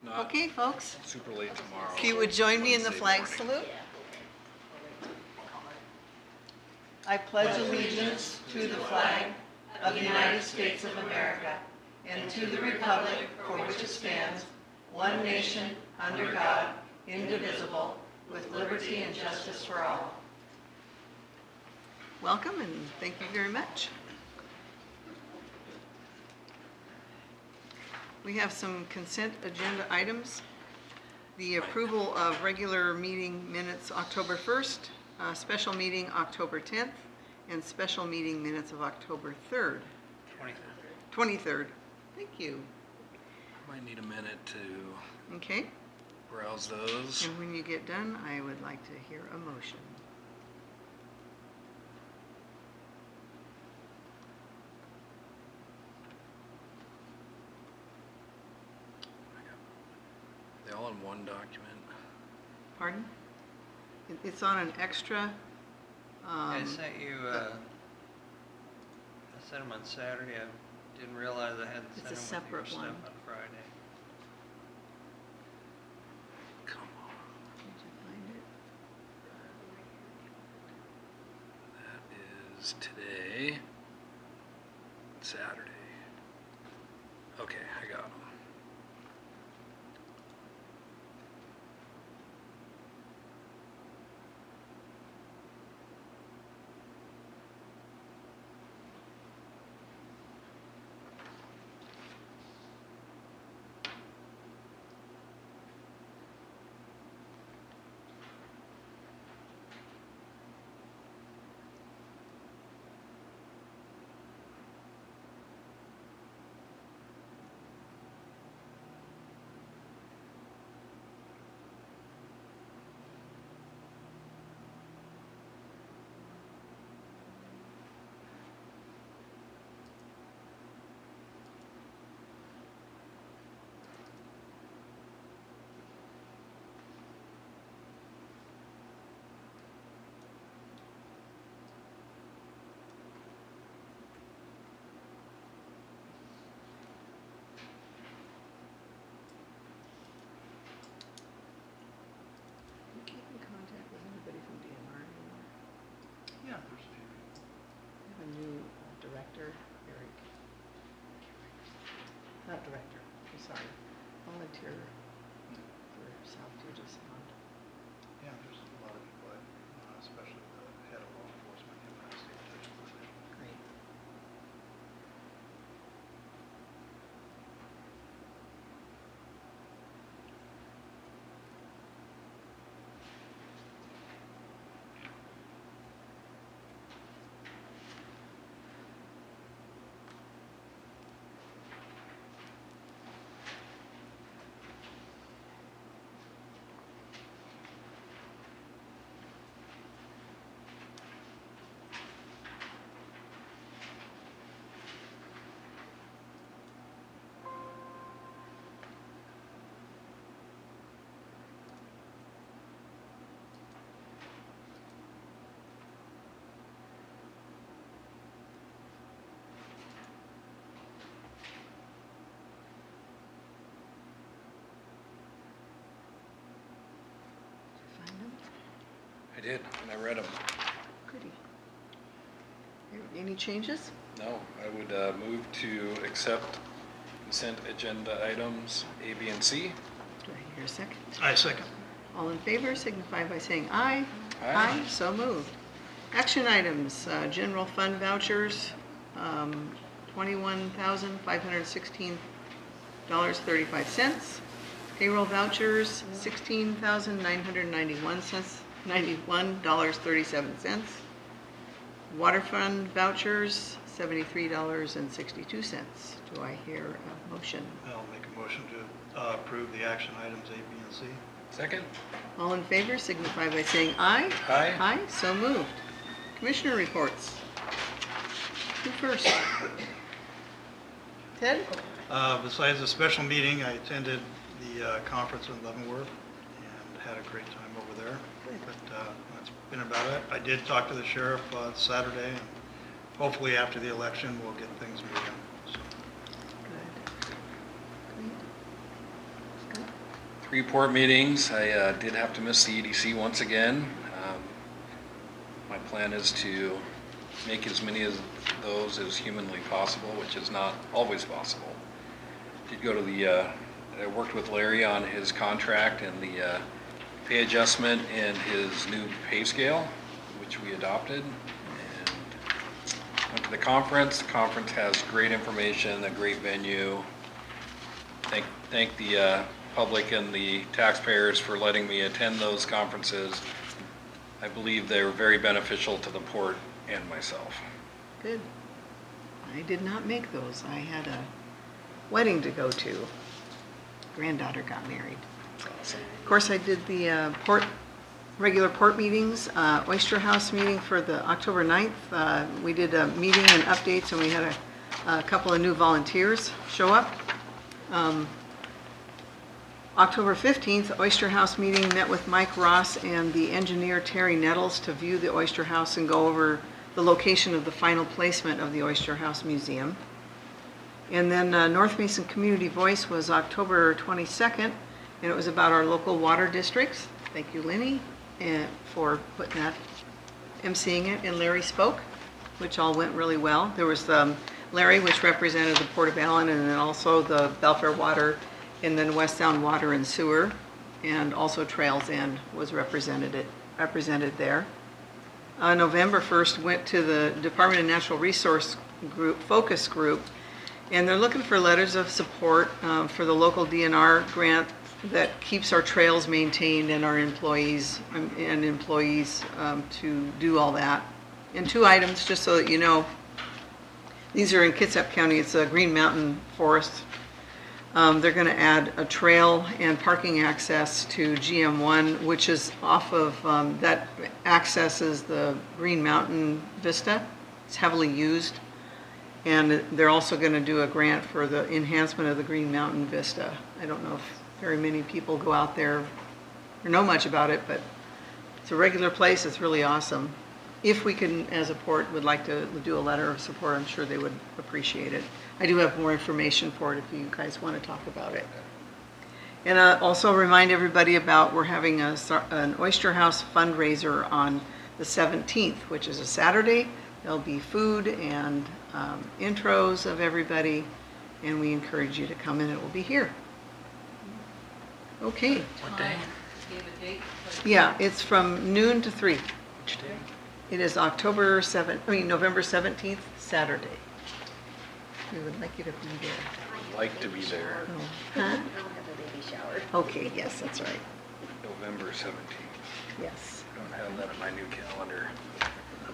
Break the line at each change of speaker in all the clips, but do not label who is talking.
Not
Okay, folks,
super late tomorrow.
if you would join me in the
Wednesday
flag
morning.
salute. I pledge allegiance to the flag of the United States of America and to the republic for which it stands, one nation, under God, indivisible, with liberty and justice for all. Welcome and thank you very much. We have some consent agenda items. The approval of regular meeting minutes October 1st, special meeting October 10th, and special meeting minutes of October 3rd. 23rd. Thank you.
Might need a minute to
Okay.
browse those.
And when you get done, I would like to hear a motion.
They all in one document.
Pardon? It's on an extra.
I sent you, I sent them on Saturday. I didn't realize I hadn't
It's
sent
a
them with your
separate
stuff
one.
on Friday.
Come on.
Did you find it?
That is today. Saturday. Okay, I got them.
You keep in contact with anybody from DNR anymore?
Yeah, there's a few.
We have a new director, Eric. Not director, I'm sorry. Volunteer for South Puget Sound.
Yeah, there's a lot of people, especially the head of law enforcement in that state division.
Great. Did you find them?
I did, and I read them.
Goody. Any changes?
No, I would move to accept consent agenda items A, B, and C.
Do I hear a second?
I second.
All in favor signify by saying aye.
Aye.
So moved. Action items, general fund vouchers, $21,516.35. Payroll vouchers, $16,991.37. Water fund vouchers, $73.62. Do I hear a motion?
I'll make a motion to approve the action items A, B, and C.
Second?
All in favor signify by saying aye.
Aye.
Aye, so moved. Commissioner reports. Who first? Ted?
Besides the special meeting, I attended the conference in Leavenworth and had a great time over there.
Good.
But that's been about it. I did talk to the sheriff Saturday, and hopefully after the election, we'll get things moving. So.
Good. Great. Scott?
3 port meetings. I did have to miss the EDC once again. My plan is to make as many of those as humanly possible, which is not always possible. Did go to I worked with Larry on his contract and the pay adjustment and his new pay scale, which we adopted. And went to the conference. The conference has great information, a great venue. Thank the public and the taxpayers for letting me attend those conferences. I believe they were very beneficial to the port and myself.
Good. I did not make those. I had a wedding to go to. Granddaughter got married.
Awesome.
Of course, I did the regular port meetings, Oyster House meeting for the October 9th. We did a meeting and updates, and we had a couple of new volunteers show up. October 15th, Oyster House meeting, met with Mike Ross and the engineer Terry Nettles to view the Oyster House and go over the location of the final placement of the Oyster House Museum. And then North Mason Community Voice was October 22nd, and it was about our local water districts. Thank you, Lenny, for putting that, emceeing it, and Larry spoke, which all went really well. There was Larry, which represented the Port of Allyn, and then also the Belfair Water, and then West Sound Water and Sewer, and also Trails End was represented there. November 1st, went to the Department of Natural Resource Group, focus group, and they're looking for letters of support for the local DNR grant that keeps our trails maintained and our employees to do all that. And 2 items, just so that you know, these are in Kitsap County. It's a Green Mountain Forest. They're going to add a trail and parking access to GM1, which is off of, that accesses the Green Mountain Vista. It's heavily used. And they're also going to do a grant for the enhancement of the Green Mountain Vista. I don't know if very many people go out there or know much about it, but it's a regular place. It's really awesome. If we can, as a port, would like to do a letter of support, I'm sure they would appreciate it. I do have more information for it if you guys want to talk about it. And also remind everybody about, we're having an Oyster House fundraiser on the 17th, which is a Saturday. There'll be food and intros of everybody, and we encourage you to come in. It will be here. Okay.
What day?
Yeah, it's from noon to 3.
Which day?
It is November 17th, Saturday. We would like you to be there.
I'd like to be there.
Oh. Huh?
I'll have the baby shower.
Okay, yes, that's right.
November 17th.
Yes.
I don't have that in my new calendar.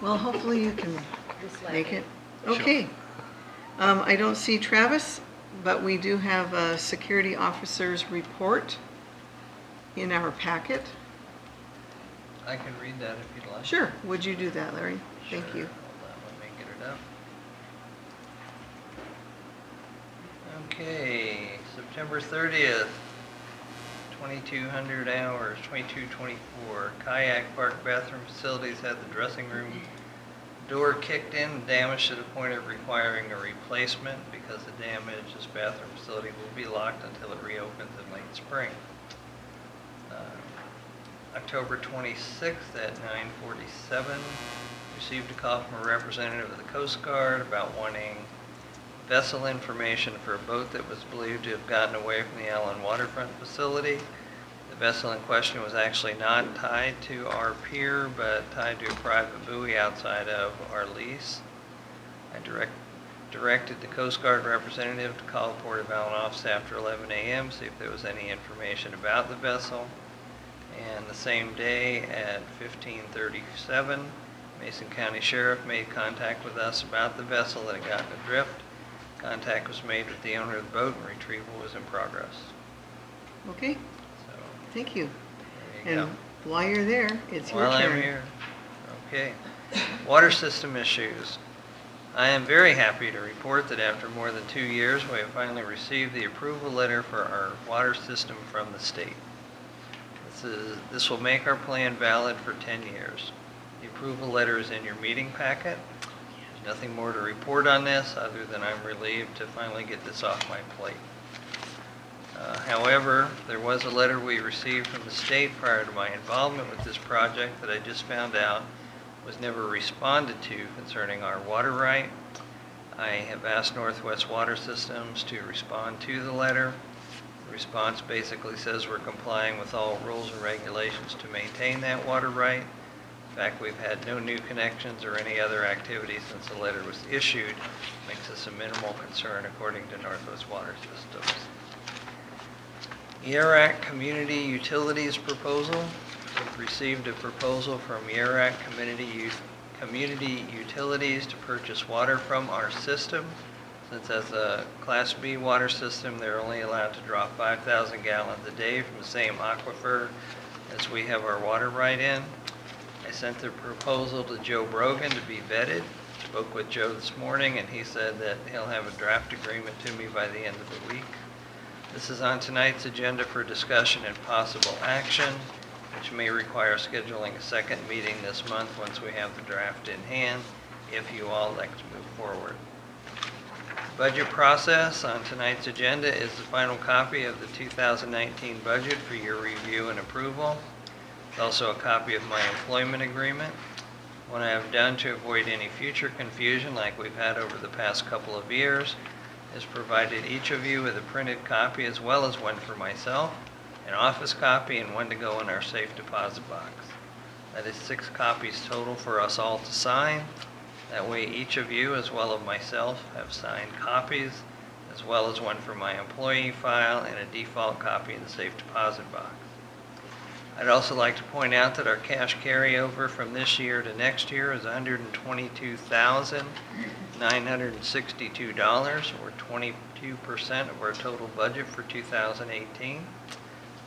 Well, hopefully you can
This
make
Saturday.
it. Okay. I don't see Travis, but we do have a security officer's report in our packet.
I can read that if you'd like.
Sure. Would you do that, Larry? Thank
Sure.
you.
Hold on, let me get it up. Okay, September 30th, 2200 hours, 22:24. Kayak Park bathroom facilities had the dressing room door kicked in, damaged to the point of requiring a replacement. Because of damage, this bathroom facility will be locked until it reopens in late spring. October 26th at 9:47, received a call from a representative of the Coast Guard about wanting vessel information for a boat that was believed to have gotten away from the Allyn waterfront facility. The vessel in question was actually not tied to our pier, but tied to a private buoy outside of our lease. I directed the Coast Guard representative to call the Port of Allyn office after 11 a.m., see if there was any information about the vessel. And the same day at 15:37, Mason County Sheriff made contact with us about the vessel that had gotten adrift. Contact was made with the owner of the boat and retrieval was in progress.
Okay,
So,
thank you.
there you
And
go.
while you're there, it's your
While
turn.
I'm here. Okay. Water system issues. I am very happy to report that after more than 2 years, we have finally received the approval letter for our water system from the state. This will make our plan valid for 10 years. The approval letter is in your meeting packet. There's nothing more to report on this other than I'm relieved to finally get this off my plate. However, there was a letter we received from the state prior to my involvement with this project that I just found out was never responded to concerning our water right. I have asked Northwest Water Systems to respond to the letter. The response basically says we're complying with all rules and regulations to maintain that water right. In fact, we've had no new connections or any other activity since the letter was issued. Makes us a minimal concern according to Northwest Water Systems. Yarac Community Utilities Proposal. We've received a proposal from Yarac Community Utilities to purchase water from our system. Since as a Class B water system, they're only allowed to draw 5,000 gallons a day from the same aquifer as we have our water right in. I sent the proposal to Joe Brogan to be vetted. Spoke with Joe this morning, and he said that he'll have a draft agreement to me by the end of the week. This is on tonight's agenda for discussion and possible action, which may require scheduling a second meeting this month once we have the draft in hand, if you all elect to move forward. Budget process on tonight's agenda is the final copy of the 2019 budget for your review and approval. It's also a copy of my employment agreement. What I have done to avoid any future confusion like we've had over the past couple of years is provided each of you with a printed copy as well as one for myself, an office copy, and one to go in our safe deposit box. That is 6 copies total for us all to sign. That way each of you as well as myself have signed copies, as well as one for my employee file and a default copy in the safe deposit box. I'd also like to point out that our cash carryover from this year to next year is $122,962, or 22% of our total budget for 2018.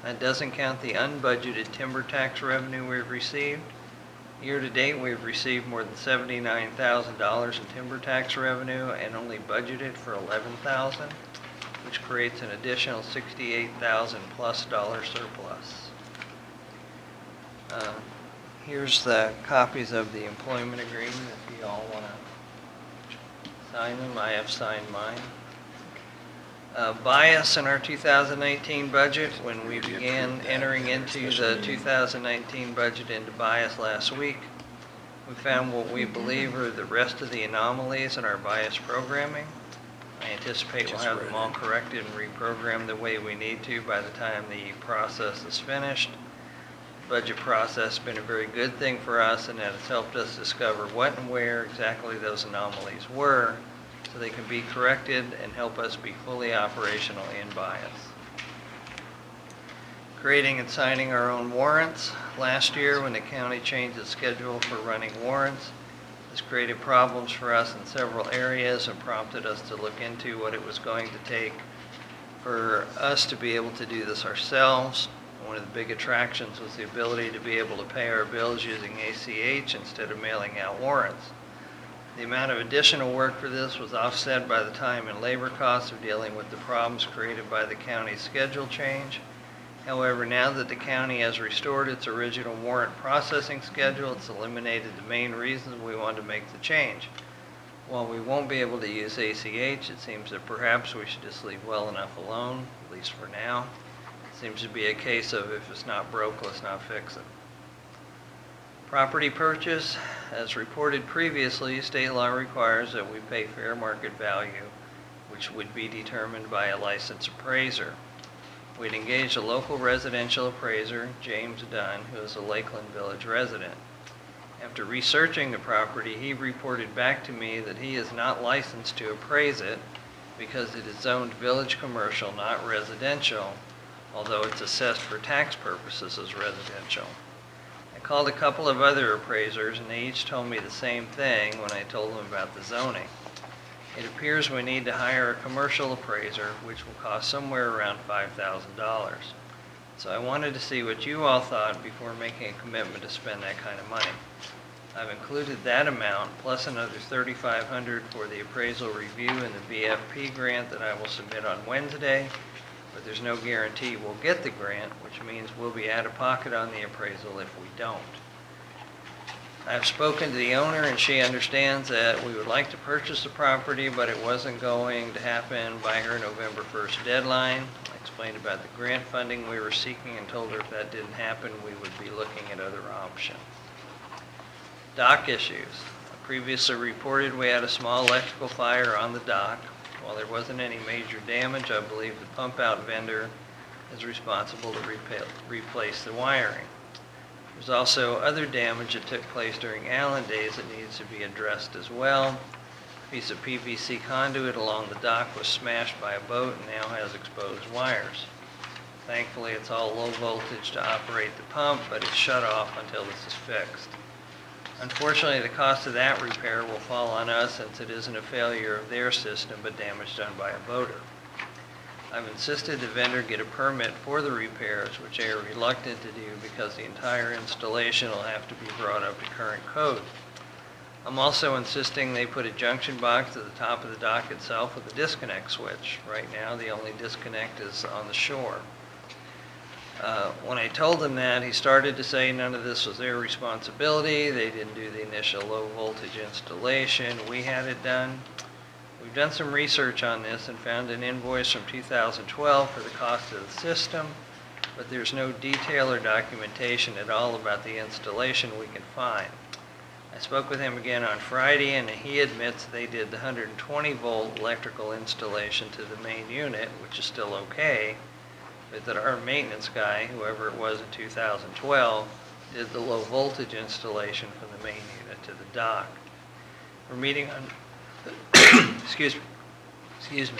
That doesn't count the unbudgeted timber tax revenue we've received. Year to date, we've received more than $79,000 in timber tax revenue and only budgeted for $11,000, which creates an additional $68,000 plus surplus. Here's the copies of the employment agreement if you all want to sign them. I have signed mine. Bias in our 2019 budget. When we began entering into the 2019 budget into bias last week, we found what we believe are the rest of the anomalies in our bias programming. I anticipate we'll have them all corrected and reprogrammed the way we need to by the time the process is finished. Budget process has been a very good thing for us, and that has helped us discover what and where exactly those anomalies were so they can be corrected and help us be fully operational in bias. Creating and signing our own warrants. Last year, when the county changed its schedule for running warrants, this created problems for us in several areas and prompted us to look into what it was going to take for us to be able to do this ourselves. One of the big attractions was the ability to be able to pay our bills using ACH instead of mailing out warrants. The amount of additional work for this was offset by the time and labor costs of dealing with the problems created by the county's schedule change. However, now that the county has restored its original warrant processing schedule, it's eliminated the main reasons we wanted to make the change. While we won't be able to use ACH, it seems that perhaps we should just leave well enough alone, at least for now. Seems to be a case of if it's not broke, let's not fix it. Property purchase. As reported previously, state law requires that we pay fair market value, which would be determined by a licensed appraiser. We'd engaged a local residential appraiser, James Dunn, who is a Lakeland Village resident. After researching the property, he reported back to me that he is not licensed to appraise it because it is zoned village commercial, not residential, although it's assessed for tax purposes as residential. I called a couple of other appraisers, and they each told me the same thing when I told them about the zoning. It appears we need to hire a commercial appraiser, which will cost somewhere around $5,000. So I wanted to see what you all thought before making a commitment to spend that kind of money. I've included that amount, plus another $3,500 for the appraisal review and the VFP grant that I will submit on Wednesday. But there's no guarantee we'll get the grant, which means we'll be out of pocket on the appraisal if we don't. I've spoken to the owner and she understands that we would like to purchase the property, but it wasn't going to happen by her November 1st deadline. I explained about the grant funding we were seeking and told her if that didn't happen, we would be looking at other options. Dock issues. I previously reported we had a small electrical fire on the dock. While there wasn't any major damage, I believe the pump out vendor is responsible to replace the wiring. There's also other damage that took place during Allyn days that needs to be addressed as well. A piece of PVC conduit along the dock was smashed by a boat and now has exposed wires. Thankfully, it's all low voltage to operate the pump, but it's shut off until this is fixed. Unfortunately, the cost of that repair will fall on us since it isn't a failure of their system, but damage done by a boater. I've insisted the vendor get a permit for the repairs, which they are reluctant to do because the entire installation will have to be brought up to current code. I'm also insisting they put a junction box at the top of the dock itself with a disconnect switch. Right now, the only disconnect is on the shore. When I told him that, he started to say none of this was their responsibility. They didn't do the initial low voltage installation. We had it done. We've done some research on this and found an invoice from 2012 for the cost of the system, but there's no detail or documentation at all about the installation we can find. I spoke with him again on Friday, and he admits they did the 120-volt electrical installation to the main unit, which is still okay, but that our maintenance guy, whoever it was in 2012, did the low voltage installation from the main unit to the dock. We're meeting on excuse me.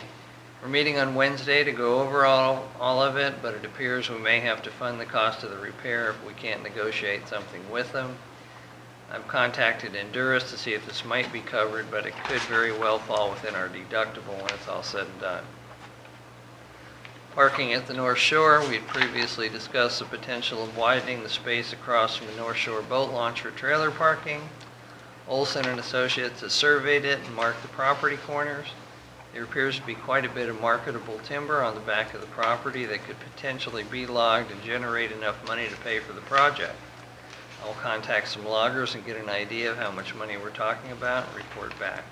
We're meeting on Wednesday to go over all of it, but it appears we may have to fund the cost of the repair if we can't negotiate something with them. I've contacted Endurus to see if this might be covered, but it could very well fall within our deductible when it's all said and done. Parking at the North Shore, we had previously discussed the potential of widening the space across from the North Shore boat launch for trailer parking. Olson and Associates has surveyed it and marked the property corners. There appears to be quite a bit of marketable timber on the back of the property that could potentially be logged and generate enough money to pay for the project. I'll contact some loggers and get an idea of how much money we're talking about and report back.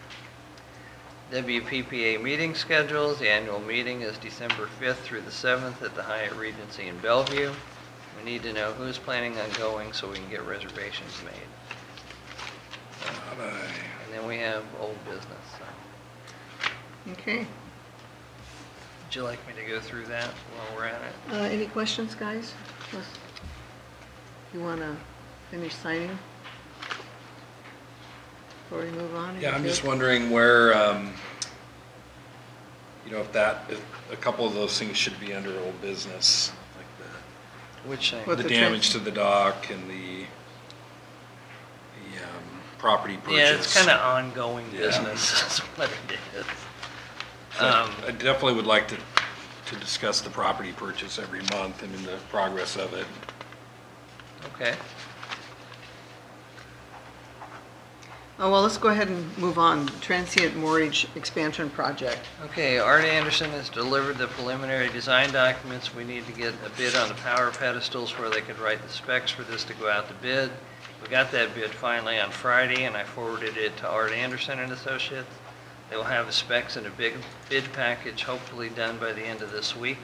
WPPA meeting schedules. The annual meeting is December 5th through the 7th at the Hyatt Regency in Bellevue. We need to know who's planning on going so we can get reservations made. And then we have old business. So.
Okay.
Would you like me to go through that while we're at it?
Any questions, guys? You want to finish signing before we move on?
Yeah, I'm just wondering where, if a couple of those things should be under old business, like
Which thing?
What,
the
the
damage to the dock and the property purchase.
Yeah, it's kind of ongoing
Yeah.
business is what it is.
So I definitely would like to discuss the property purchase every month and the progress of it.
Okay.
Oh, well, let's go ahead and move on. Transient Mortgage Expansion Project.
Okay, Art Anderson has delivered the preliminary design documents. We need to get a bid on the power pedestals where they could write the specs for this to go out to bid. We got that bid finally on Friday, and I forwarded it to Art Anderson and Associates. They will have the specs in a big bid package, hopefully done by the end of this week.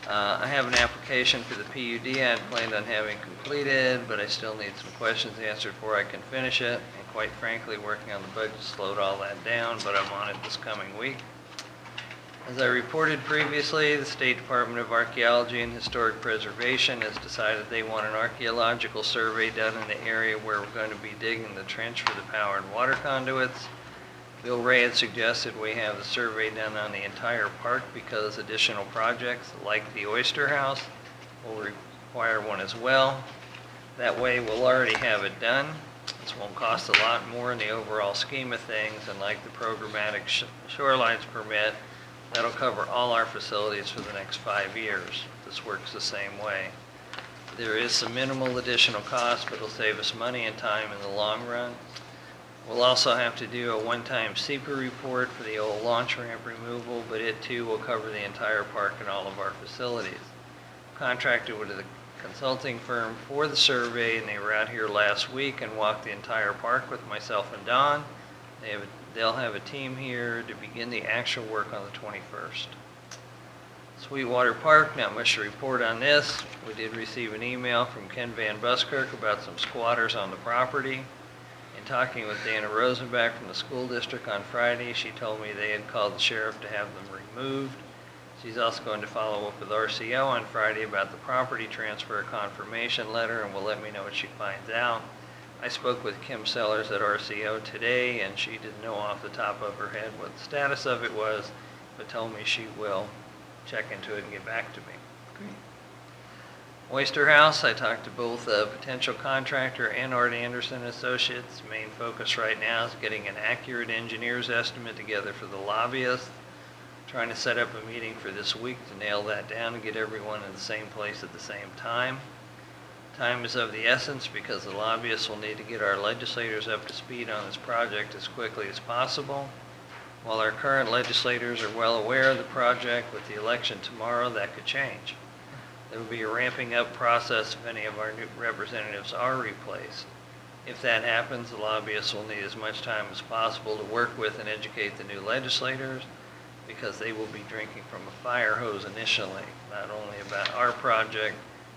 I have an application for the PUD I had planned on having completed, but I still need some questions answered before I can finish it. And quite frankly, working on the budget slowed all that down, but I'm on it this coming week. As I reported previously, the State Department of Archaeology and Historic Preservation has decided they want an archaeological survey done in the area where we're going to be digging the trench for the power and water conduits. Bill Ray had suggested we have the survey done on the entire park because additional projects like the Oyster House will require one as well. That way we'll already have it done. This won't cost a lot more in the overall scheme of things, and like the programmatic shorelines permit, that'll cover all our facilities for the next 5 years. This works the same way. There is some minimal additional cost, but it'll save us money and time in the long run. We'll also have to do a one-time SEPA report for the old launch ramp removal, but it too will cover the entire park and all of our facilities. Contracted with consulting firm for the survey, and they were out here last week and walked the entire park with myself and Don. They'll have a team here to begin the actual work on the 21st. Sweetwater Park, not much to report on this. We did receive an email from Ken Van Buskirk about some squatters on the property. In talking with Dana Rosenbach from the school district on Friday, she told me they had called the sheriff to have them removed. She's also going to follow up with RCO on Friday about the property transfer confirmation letter, and will let me know what she finds out. I spoke with Kim Sellers at RCO today, and she didn't know off the top of her head what the status of it was, but told me she will check into it and get back to me.
Great.
Oyster House, I talked to both a potential contractor and Art Anderson Associates. Main focus right now is getting an accurate engineer's estimate together for the lobbyist. Trying to set up a meeting for this week to nail that down and get everyone in the same place at the same time. Time is of the essence because the lobbyists will need to get our legislators up to speed on this project as quickly as possible. While our current legislators are well aware of the project, with the election tomorrow, that could change. There will be a ramping up process if any of our new representatives are replaced. If that happens, the lobbyists will need as much time as possible to work with and educate the new legislators, because they will be drinking from a fire hose initially, not only about our project,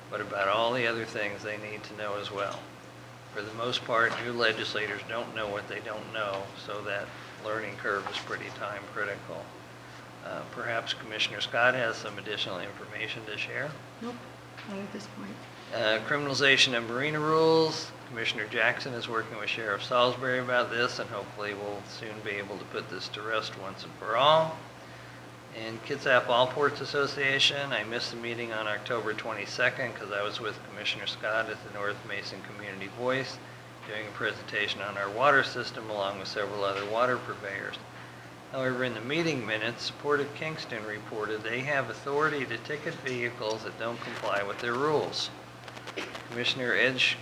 but about all the other things they need to know as well. For the most part, new legislators don't know what they don't know, so that learning curve is pretty time critical. Perhaps Commissioner Scott has some additional information to share.
Nope, not at this point.
Criminalization of marina rules. Commissioner Jackson is working with Sheriff Salisbury about this, and hopefully we'll soon be able to put this to rest once and for all. And Kitsap All Ports Association, I missed the meeting on October 22nd because I was with Commissioner Scott at the North Mason Community Voice doing a presentation on our water system along with several other water purveyors. However, in the meeting minutes, Support of Kingston reported they have authority to ticket vehicles that don't comply with their rules. Commissioner Edge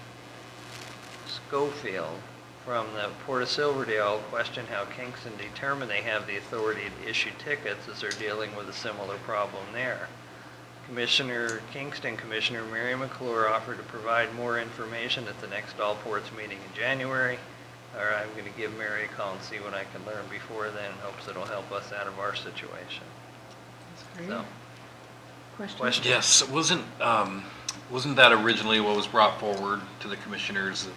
Schofield from the Port of Silverdale questioned how Kingston determined they have the authority to issue tickets as they're dealing with a similar problem there. Commissioner Mary McClure offered to provide more information at the next All Ports meeting in January. Or I'm going to give Mary a call and see what I can learn before then in hopes it'll help us out of our situation.
That's great.
So,
Question?
Yes, wasn't that originally what was brought forward to the commissioners?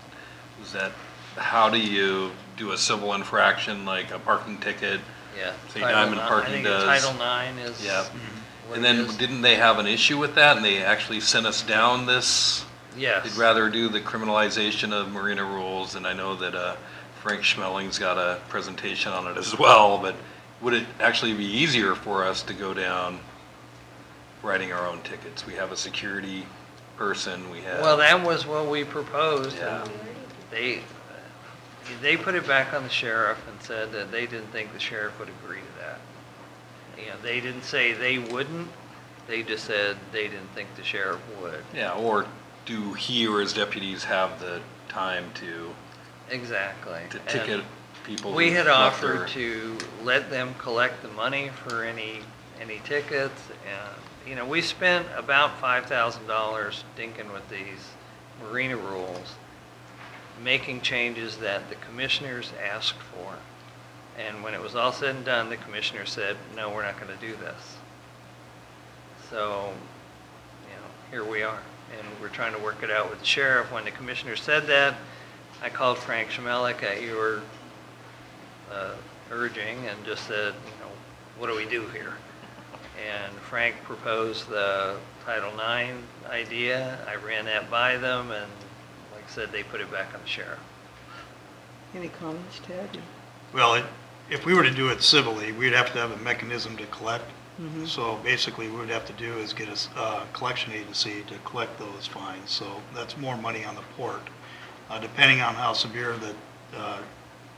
Was that, how do you do a civil infraction like a parking ticket?
yeah.
Say Diamond Parking does.
I think Title IX is.
Yeah.
what
And
it
then
is.
didn't they have an issue with that and they actually sent us down this?
Yes.
They'd rather do the criminalization of marina rules, and I know that Frank Schmelling's got a presentation on it as well, but would it actually be easier for us to go down writing our own tickets? We have a security person, we have...
Well, that was what we proposed.
Yeah.
And they put it back on the sheriff and said that they didn't think the sheriff would agree to that. You know, they didn't say they wouldn't, they just said they didn't think the sheriff would.
Yeah, or do he or his deputies have the time to
Exactly.
ticket
And
people?
we
who
had
left
offered
their-
to let them collect the money for any tickets, and, you know, we spent about $5,000 dinking with these marina rules, making changes that the commissioners asked for. And when it was all said and done, the commissioner said, no, we're not going to do this. So, you know, here we are. And we're trying to work it out with the sheriff. When the commissioner said that, I called Frank Schmelik at your urging and just said, you know, what do we do here? And Frank proposed the Title IX idea. I ran that by them, and like I said, they put it back on the sheriff.
Any comments, Ted?
Well, if we were to do it civilly, we'd have to have a mechanism to collect.
Mhm.
So basically, what we'd have to do is get a collection agency to collect those fines. So that's more money on the port. Depending on how severe the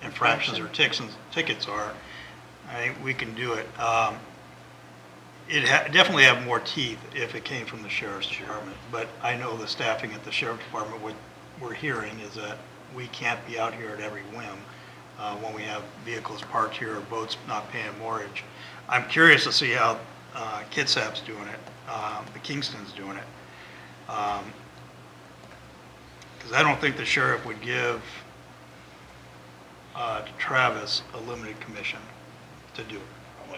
infractions or tickets are, I think we can do it. It'd definitely have more teeth if it came from the sheriff's department. But I know the staffing at the sheriff's department, what we're hearing is that we can't be out here at every whim when we have vehicles parked here or boats not paying mortgage. I'm curious to see how Kitsap's doing it, the Kingston's doing it. Because I don't think the sheriff would give Travis a limited commission to do it.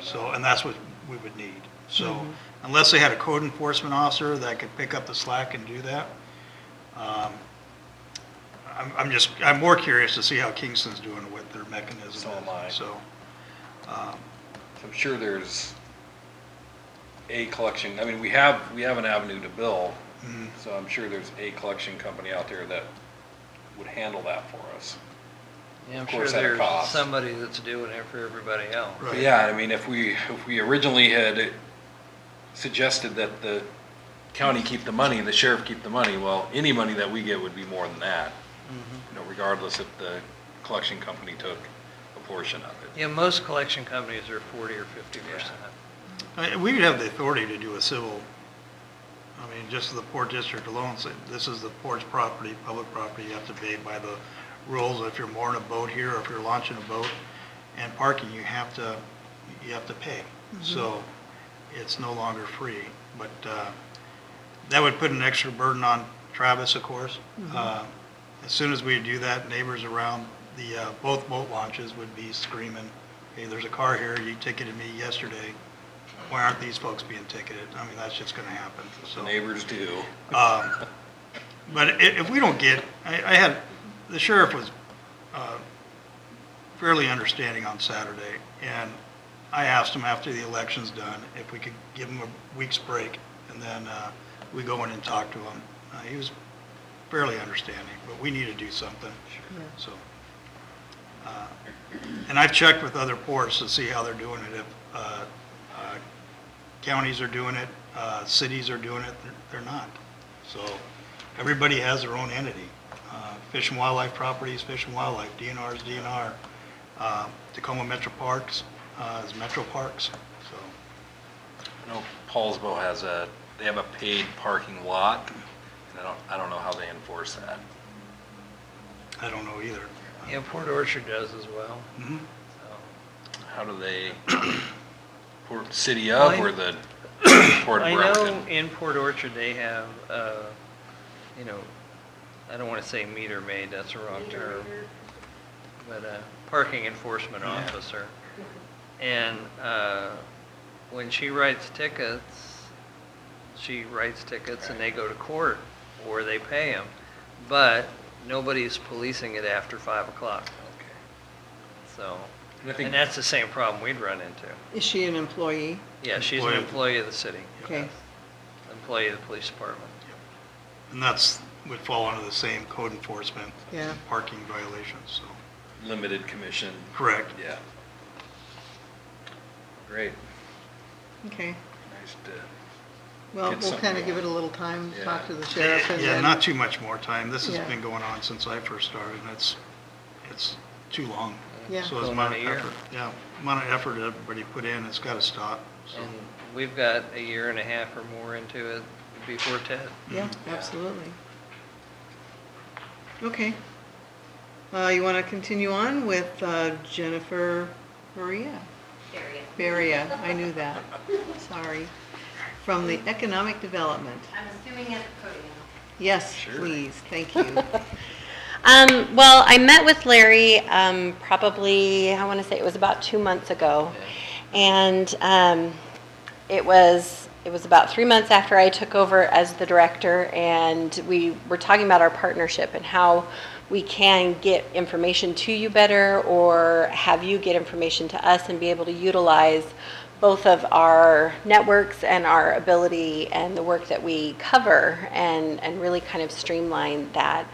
So, and that's what we would need. So unless they had a code enforcement officer that could pick up the slack and do that, I'm more curious to see how Kingston's doing with their mechanism.
So am I.
So,
I'm sure there's a collection, I mean, we have an avenue to bill, so I'm sure there's a collection company out there that would handle that for us.
Yeah, I'm
Of
sure
course, at a
there's
cost.
somebody that's doing it for everybody else.
Right.
But yeah, I mean, if we originally had suggested that the county keep the money and the sheriff keep the money, well, any money that we get would be more than that. You know, regardless if the collection company took a portion of it.
Yeah, most collection companies are 40 or 50%.
we would have the authority to do a civil, I mean, just the Port District alone, say, this is the port's property, public property, you have to pay by the rules. If you're mooring a boat here, or if you're launching a boat, and parking, you have to pay. So it's no longer free. But that would put an extra burden on Travis, of course. As soon as we do that, neighbors around the both boat launches would be screaming, hey, there's a car here, you ticketed me yesterday. Why aren't these folks being ticketed? I mean, that's just going to happen. So,
The neighbors do.
but if we don't get, the sheriff was fairly understanding on Saturday, and I asked him after the election's done if we could give him a week's break, and then we go in and talk to him. He was fairly understanding, but we need to do something. So, and I've checked with other ports to see how they're doing it. If counties are doing it, cities are doing it, they're not. So everybody has their own entity. Fish and Wildlife Properties, Fish and Wildlife, DNR is DNR. Tacoma Metro Parks is Metro Parks. So
I know Paulsbo they have a paid parking lot, and I don't know how they enforce that.
I don't know either.
Yeah, Port Orchard does as well.
Mhm.
So.
How do they, Port City of,
Well,
or the Port of
I know
Bremerton?
in Port Orchard they have, you know, I don't want to say meter maid, that's the wrong term, but a parking enforcement officer. And when she writes tickets and they go to court or they pay them, but nobody's policing it after 5 o'clock.
Okay.
So,
And I think-
and that's the same problem we'd run into.
Is she an employee?
Yeah, she's an employee of the city.
Okay.
Employee of the police department.
And that's, would fall under the same code enforcement,
Yeah.
parking violations, so.
Limited commission.
Correct.
Yeah. Great.
Okay.
Nice to,
Well,
Get
we'll
something
kind of give it
going.
a little time,
Yeah.
talk to the sheriff, and
Yeah,
then...
not too much more time. This has
Yeah.
been going on since I first started, and it's too long.
Yeah.
So as
Going
amount
on
of
a year.
effort, amount of effort everybody put in, it's got to stop. So,
And we've got a year and a half or more into it before Ted.
Yeah, absolutely. Okay. You want to continue on with Jennifer Maria? Beria, I knew that. Sorry. From the Economic Development.
I'm assuming at the podium.
Yes,
Sure.
please, thank you.
Well, I met with Larry probably, I want to say it was about 2 months ago. And it was about 3 months after I took over as the director, and we were talking about our partnership and how we can get information to you better, or have you get information to us and be able to utilize both of our networks and our ability and the work that we cover, and really kind of streamline that.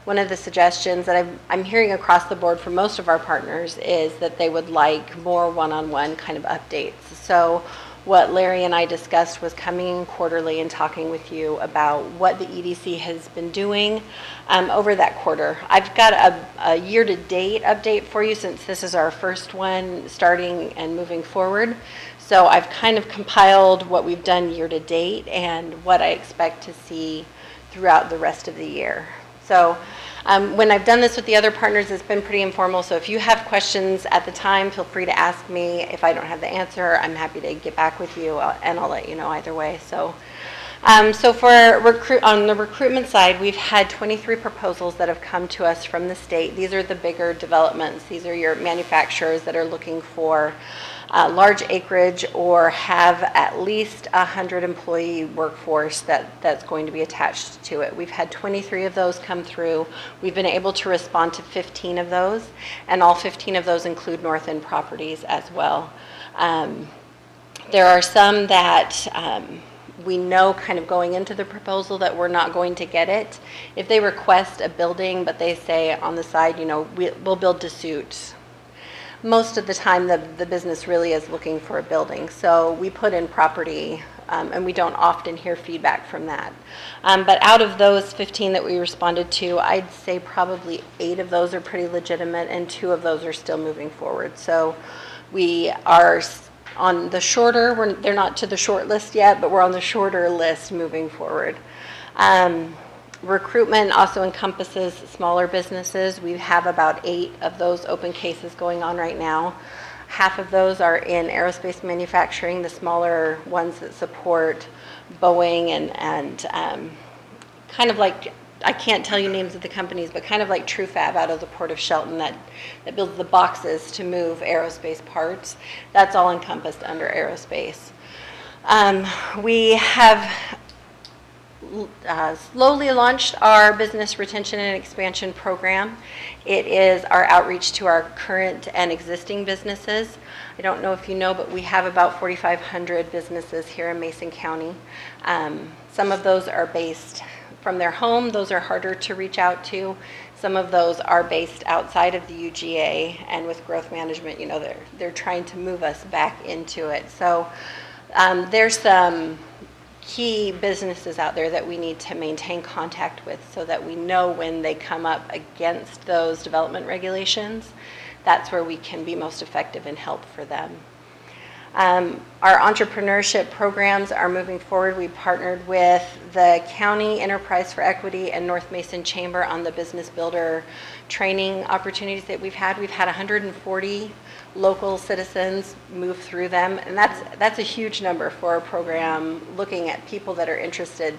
One of the suggestions that I'm hearing across the board from most of our partners is that they would like more one-on-one kind of updates. So what Larry and I discussed was coming in quarterly and talking with you about what the EDC has been doing over that quarter. I've got a year-to-date update for you, since this is our first one starting and moving forward. So I've kind of compiled what we've done year-to-date and what I expect to see throughout the rest of the year. So when I've done this with the other partners, it's been pretty informal. So if you have questions at the time, feel free to ask me. If I don't have the answer, I'm happy to get back with you, and I'll let you know either way. So So on the recruitment side, we've had 23 proposals that have come to us from the state. These are the bigger developments. These are your manufacturers that are looking for large acreage or have at least 100 employee workforce that's going to be attached to it. We've had 23 of those come through. We've been able to respond to 15 of those, and all 15 of those include North End properties as well. There are some that we know kind of going into the proposal that we're not going to get it. If they request a building, but they say on the side, we'll build to suit. Most of the time, the business really is looking for a building. So we put in property, and we don't often hear feedback from that. But out of those 15 that we responded to, I'd say probably 8 of those are pretty legitimate, and 2 of those are still moving forward. So we are on the shorter, they're not to the short list yet, but we're on the shorter list moving forward. Recruitment also encompasses smaller businesses. We have about 8 of those open cases going on right now. Half of those are in aerospace manufacturing, the smaller ones that support Boeing and kind of like, I can't tell you names of the companies, but kind of like TrueFab out of the Port of Shelton that builds the boxes to move aerospace parts. That's all encompassed under aerospace. We have slowly launched our business retention and expansion program. It is our outreach to our current and existing businesses. I don't know if you know, but we have about 4,500 businesses here in Mason County. Some of those are based from their home. Those are harder to reach out to. Some of those are based outside of the UGA, and with growth management, they're trying to move us back into it. So there's some key businesses out there that we need to maintain contact with so that we know when they come up against those development regulations, that's where we can be most effective and help for them. Our entrepreneurship programs are moving forward. We partnered with the County Enterprise for Equity and North Mason Chamber on the business builder training opportunities that we've had. We've had 140 local citizens move through them, and that's a huge number for a program looking at people that are interested,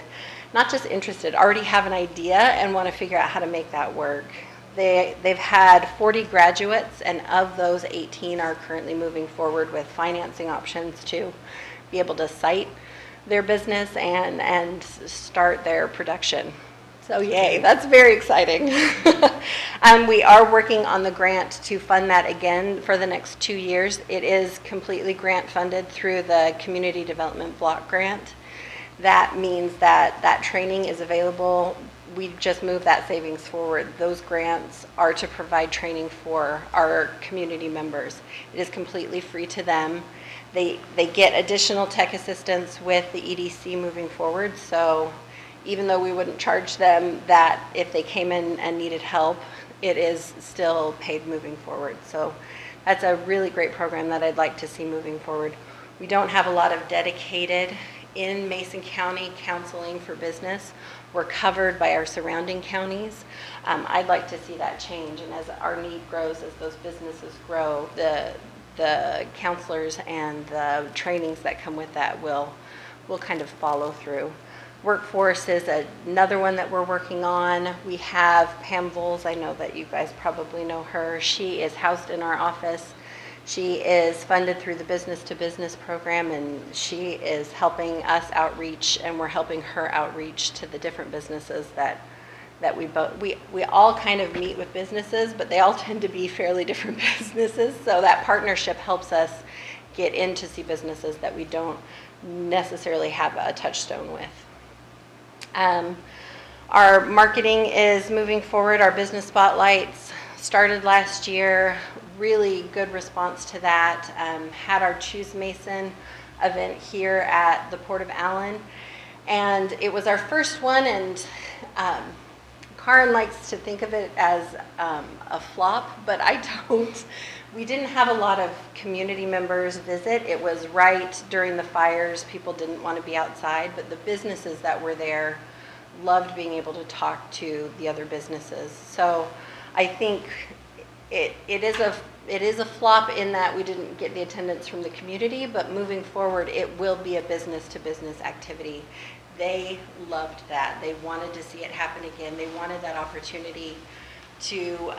not just interested, already have an idea and want to figure out how to make that work. They've had 40 graduates, and of those, 18 are currently moving forward with financing options to be able to site their business and start their production. So yay, that's very exciting. We are working on the grant to fund that again for the next 2 years. It is completely grant funded through the Community Development Block Grant. That means that training is available. We just moved that savings forward. Those grants are to provide training for our community members. It is completely free to them. They get additional tech assistance with the EDC moving forward. So even though we wouldn't charge them that if they came in and needed help, it is still paid moving forward. So that's a really great program that I'd like to see moving forward. We don't have a lot of dedicated in Mason County counseling for business. We're covered by our surrounding counties. I'd like to see that change, and as our need grows, as those businesses grow, the counselors and the trainings that come with that will kind of follow through. Workforce is another one that we're working on. We have Pam Voles. I know that you guys probably know her. She is housed in our office. She is funded through the Business to Business program, and she is helping us outreach, and we're helping her outreach to the different businesses that we all kind of meet with businesses, but they all tend to be fairly different businesses. So that partnership helps us get in to see businesses that we don't necessarily have a touchstone with. Our marketing is moving forward. Our business spotlights started last year. Really good response to that. Had our Choose Mason event here at the Port of Allyn, and it was our first one, and Karin likes to think of it as a flop, but I don't. We didn't have a lot of community members visit. It was right during the fires. People didn't want to be outside, but the businesses that were there loved being able to talk to the other businesses. So I think it is a flop in that we didn't get the attendance from the community, but moving forward, it will be a business-to-business activity. They loved that. They wanted to see it happen again. They wanted that opportunity to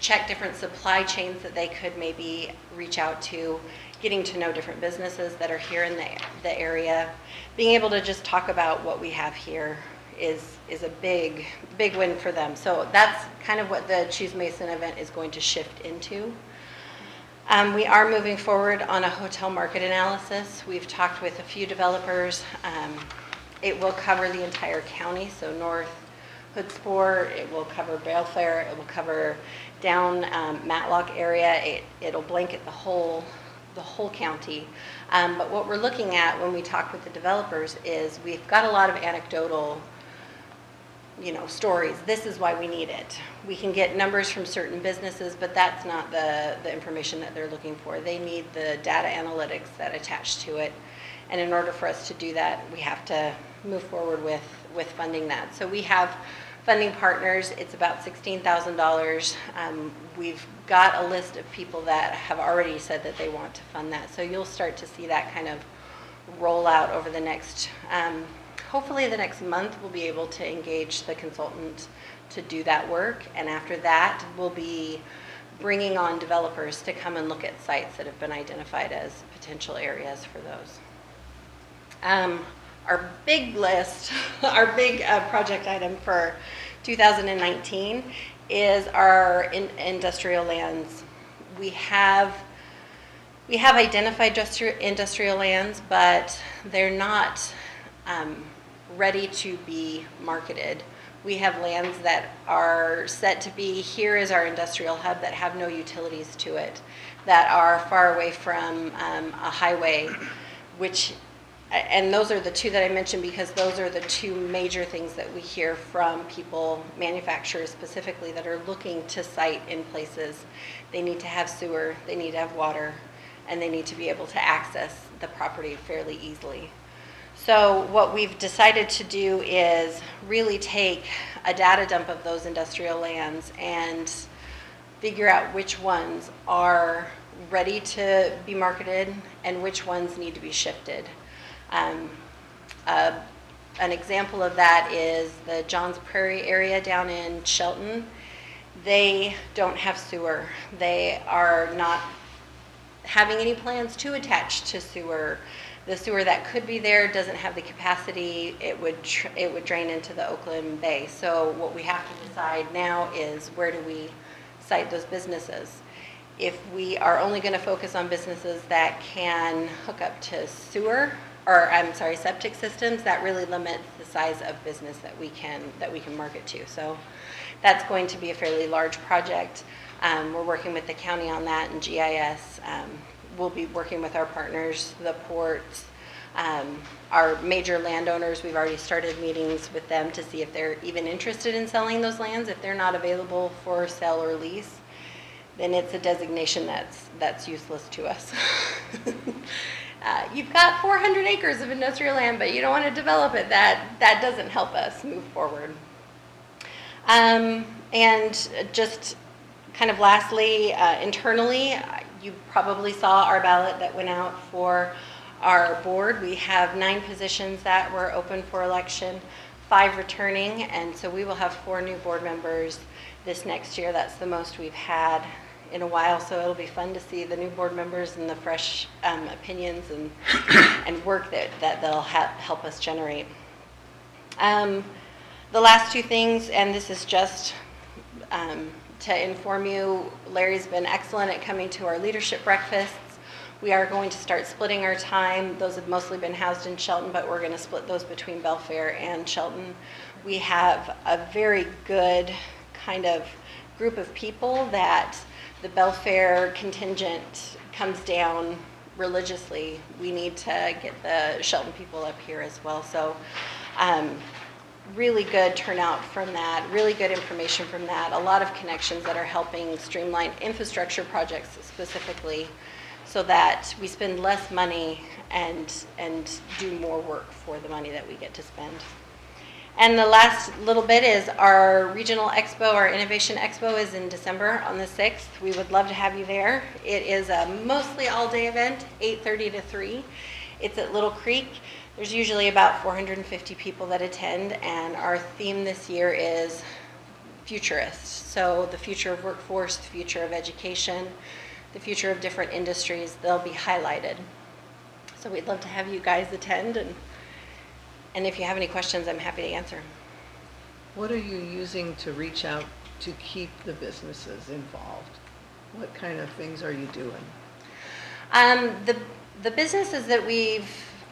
check different supply chains that they could maybe reach out to, getting to know different businesses that are here in the area. Being able to just talk about what we have here is a big win for them. So that's kind of what the Cheese Mason event is going to shift into. We are moving forward on a hotel market analysis. We've talked with a few developers. It will cover the entire county, so North Hoodsport, it will cover Belfair, it will cover down Matlock area. It'll blanket the whole county. But what we're looking at when we talk with the developers is we've got a lot of anecdotal stories. This is why we need it. We can get numbers from certain businesses, but that's not the information that they're looking for. They need the data analytics that attach to it. And in order for us to do that, we have to move forward with funding that. So we have funding partners. It's about $16,000. We've got a list of people that have already said that they want to fund that. So you'll start to see that kind of roll out over the next hopefully the next month. We'll be able to engage the consultant to do that work, and after that we'll be bringing on developers to come and look at sites that have been identified as potential areas for those. Our big list, our big project item for 2019 is our industrial lands. We have identified industrial lands, but they're not ready to be marketed. We have lands that are set to be, here is our industrial hub, that have no utilities to it, that are far away from a highway, and those are the two that I mentioned because those are the two major things that we hear from people, manufacturers specifically, that are looking to site in places. They need to have sewer, they need to have water, and they need to be able to access the property fairly easily. So what we've decided to do is really take a data dump of those industrial lands and figure out which ones are ready to be marketed and which ones need to be shifted. An example of that is the Johns Prairie area down in Shelton. They don't have sewer. They are not having any plans to attach to sewer. The sewer that could be there doesn't have the capacity. It would drain into the Oakland Bay. So what we have to decide now is, where do we site those businesses? If we are only going to focus on businesses that can hook up to septic systems, that really limits the size of business that we can market to. So that's going to be a fairly large project. We're working with the county on that and GIS. We'll be working with our partners, the ports, our major landowners. We've already started meetings with them to see if they're even interested in selling those lands. If they're not available for sale or lease, then it's a designation that's useless to us. You've got 400 acres of industrial land, but you don't want to develop it. That doesn't help us move forward. And just kind of lastly, internally, you probably saw our ballot that went out for our board. We have 9 positions that were open for election, 5 returning, and so we will have 4 new board members this next year. That's the most we've had in a while, so it'll be fun to see the new board members and the fresh opinions and work that they'll help us generate. The last 2 things, and this is just to inform you, Larry's been excellent at coming to our leadership breakfasts. We are going to start splitting our time. Those have mostly been housed in Shelton, but we're going to split those between Belfair and Shelton. We have a very good kind of group of people that the Belfair contingent comes down religiously. We need to get the Shelton people up here as well. So really good turnout from that, really good information from that, a lot of connections that are helping streamline infrastructure projects specifically, so that we spend less money and do more work for the money that we get to spend. And the last little bit is our regional expo, our innovation expo, is in December on the 6th. We would love to have you there. It is a mostly all-day event, 8:30 to 3. It's at Little Creek. There's usually about 450 people that attend, and our theme this year is futurists. So the future of workforce, the future of education, the future of different industries, they'll be highlighted. So we'd love to have you guys attend, and if you have any questions, I'm happy to answer.
What are you using to reach out to keep the businesses involved? What kind of things are you doing?
The businesses that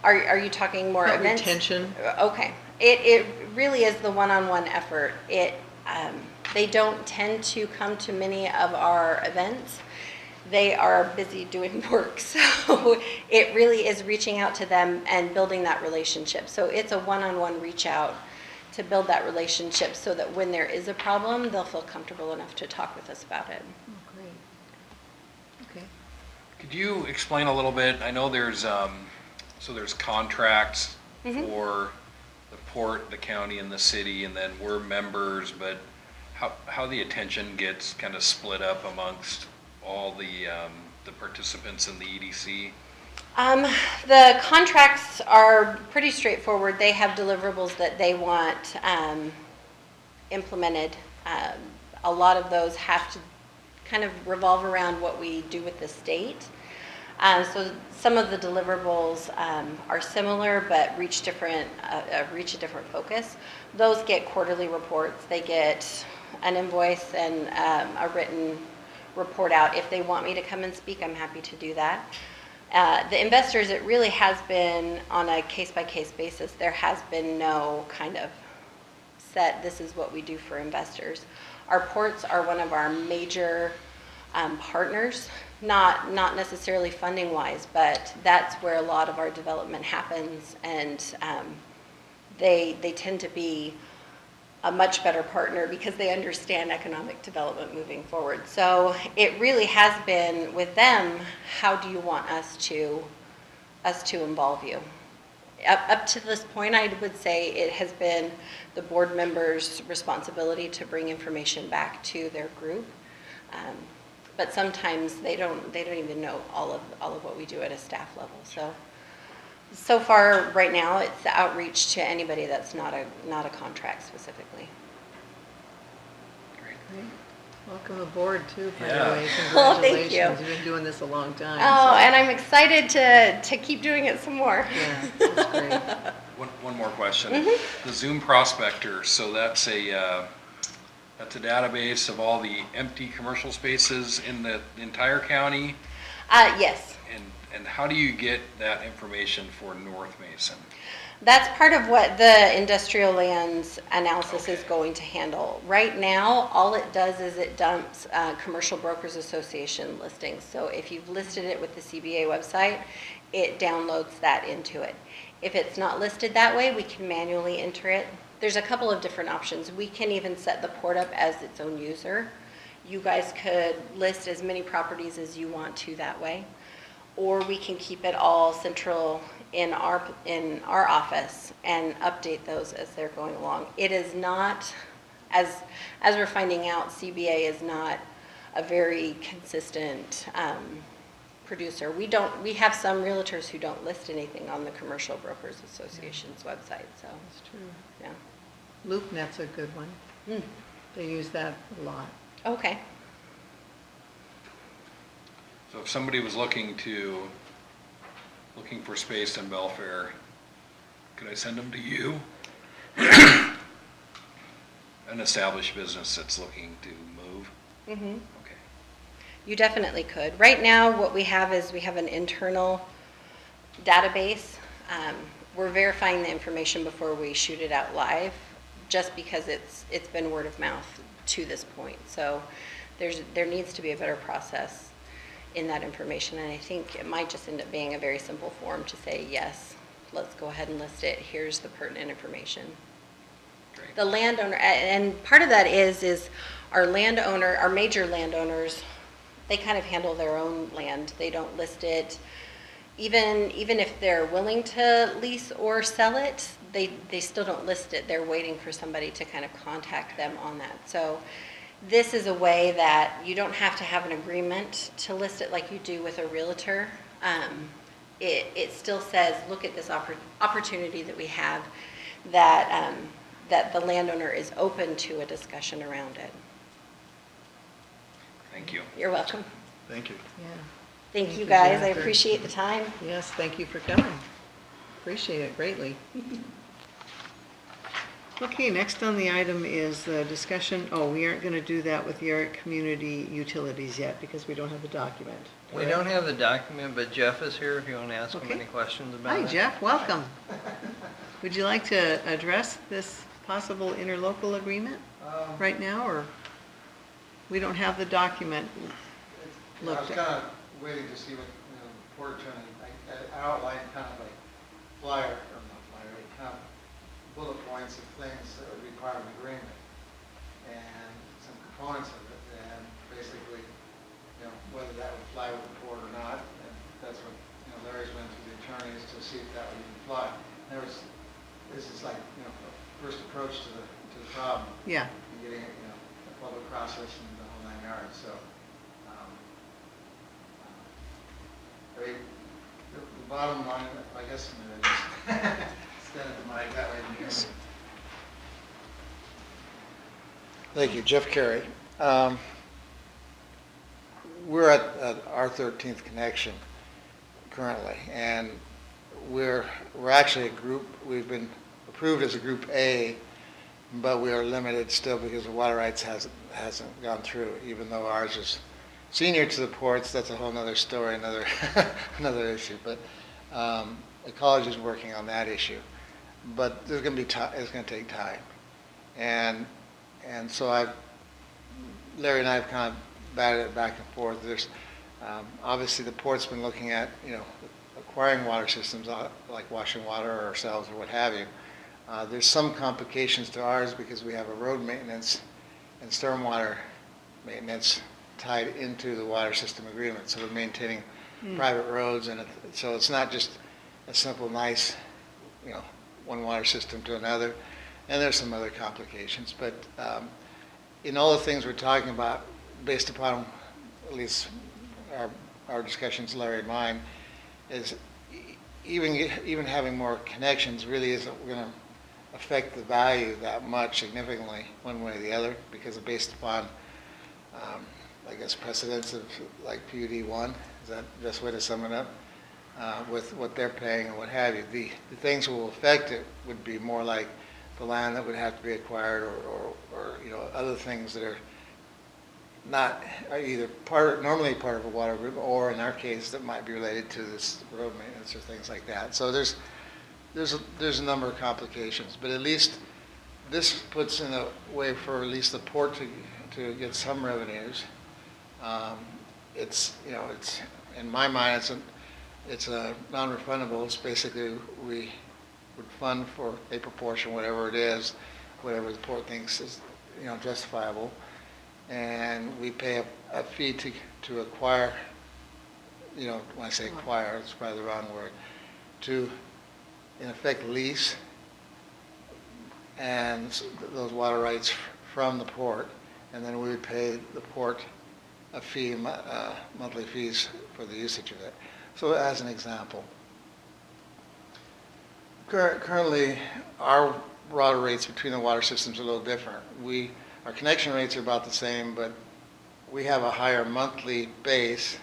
are you talking more
About
events?
retention?
Okay. It really is the one-on-one effort. They don't tend to come to many of our events. They are busy doing work, so it really is reaching out to them and building that relationship. So it's a one-on-one reach out to build that relationship so that when there is a problem, they'll feel comfortable enough to talk with us about it.
Oh, great. Okay.
Could you explain a little bit? I know there's contracts for the port, the county, and the city, and then we're members, but how the attention gets kind of split up amongst all the participants in the EDC?
The contracts are pretty straightforward. They have deliverables that they want implemented. A lot of those have to kind of revolve around what we do with the state. So some of the deliverables are similar but reach a different focus. Those get quarterly reports. They get an invoice and a written report out. If they want me to come and speak, I'm happy to do that. The investors, it really has been on a case-by-case basis. There has been no kind of set, this is what we do for investors. Our ports are one of our major partners, not necessarily funding-wise, but that's where a lot of our development happens, and they tend to be a much better partner because they understand economic development moving forward. So it really has been with them, how do you want us to involve you? Up to this point, I would say it has been the board members' responsibility to bring information back to their group. But sometimes they don't even know all of what we do at a staff level. So far, right now, it's the outreach to anybody that's not a contract specifically.
Great.
Welcome aboard too, by the
Yeah.
way.
Well, thank
Congratulations.
you.
You've been doing this a long time.
Oh,
so-
and I'm excited to keep doing it some more.
Yeah, that's great.
One more question. The Zoom prospector, so that's a database of all the empty commercial spaces in the entire county?
Yes.
And how do you get that information for North Mason?
That's part of what the industrial lands analysis is going to handle. Right now, all it does is it dumps Commercial Brokers Association listings. So if you've listed it with the CBA website, it downloads that into it. If it's not listed that way, we can manually enter it. There's a couple of different options. We can even set the port up as its own user. You guys could list as many properties as you want to that way. Or we can keep it all central in our office and update those as they're going along. It is not, as we're finding out, CBA is not a very consistent producer. We have some realtors who don't list anything on the Commercial Brokers Association's website. So
That's true.
yeah.
LoopNet's a good one. They use that a lot.
Okay.
So if somebody was looking for space in Belfair, could I send them to you? An established business that's looking to move?
Mm-hmm.
Okay.
You definitely could. Right now, what we have is we have an internal database. We're verifying the information before we shoot it out live, just because it's been word of mouth to this point. So there needs to be a better process in that information, and I think it might just end up being a very simple form to say, yes, let's go ahead and list it. Here's the pertinent information.
Great.
The landowner, and part of that is our landowner, our major landowners, they kind of handle their own land. They don't list it. Even if they're willing to lease or sell it, they still don't list it. They're waiting for somebody to kind of contact them on that. So this is a way that you don't have to have an agreement to list it like you do with a realtor. it still says, look at this opportunity that we have, that, that the landowner is open to a discussion around it.
Thank you.
You're welcome.
Thank you.
Yeah.
Thank you
you,
guys, I
Jennifer.
appreciate the time.
Yes, thank you for coming. Appreciate it greatly. Okay, next on the item is the discussion, we aren't going to do that with the Art Community Utilities yet because we don't have the document.
We don't have the document, but Jeff is here if you want to ask him
Okay.
any questions about it.
Hi, Jeff, welcome. Would you like to address this possible interlocal agreement right now, or we don't have the document
I was
looked
kind
at?
of waiting to see what, the port attorney, I outlined kind of like flyer, or not flyer, kind of bullet points of things that would be part of an agreement, and some components of it, and basically, whether that would fly with the port or not, and that's what, Larry's went through the attorneys to see if that would even fly. This is like, first approach to the problem.
Yeah,
And getting it, a public process and the whole 9 yards, so. I mean, the bottom line, I guess, is, stand at the mic that way. Thank you, Jeff Carey. We're at our 13th connection currently, and we're actually a group, we've been approved as a Group A, but we are limited still because the water rights hasn't gone through, even though ours is senior to the ports. That's a whole other story, another issue. But the college is working on that issue. But there's going to be it's going to take time, and so Larry and I have kind of batted it back and forth. There's obviously the port's been looking at acquiring water systems like washing water or ourselves or what have you. There's some complications to ours because we have a road maintenance and stormwater maintenance tied into the water system agreement. So we're maintaining private roads, and so it's not just a simple, nice, one water system to another. And there's some other complications. But in all the things we're talking about, based upon at least our discussions, Larry and mine, is even having more connections really isn't going to affect the value that much significantly one way or the other, because it's based upon I guess precedents of like PUD 1, is that the best way to sum it up, with what they're paying and what have you. The things that will affect it would be more like the land that would have to be acquired, or other things that are either normally part of a water group, or in our case that might be related to this road maintenance or things like that. So there's a number of complications, but at least this puts in a way for at least the port to get some revenues. It's in my mind it's a non-refundable. It's basically we would fund for a proportion, whatever it is, whatever the port thinks is justifiable, and we pay a fee to acquire. When I say acquire, it's probably the wrong word. To in effect lease and those water rights from the port, and then we would pay the port a fee, monthly fees for the usage of it. So as an example, currently our water rates between the water systems are a little different. Our connection rates are about the same, but we have a higher monthly base,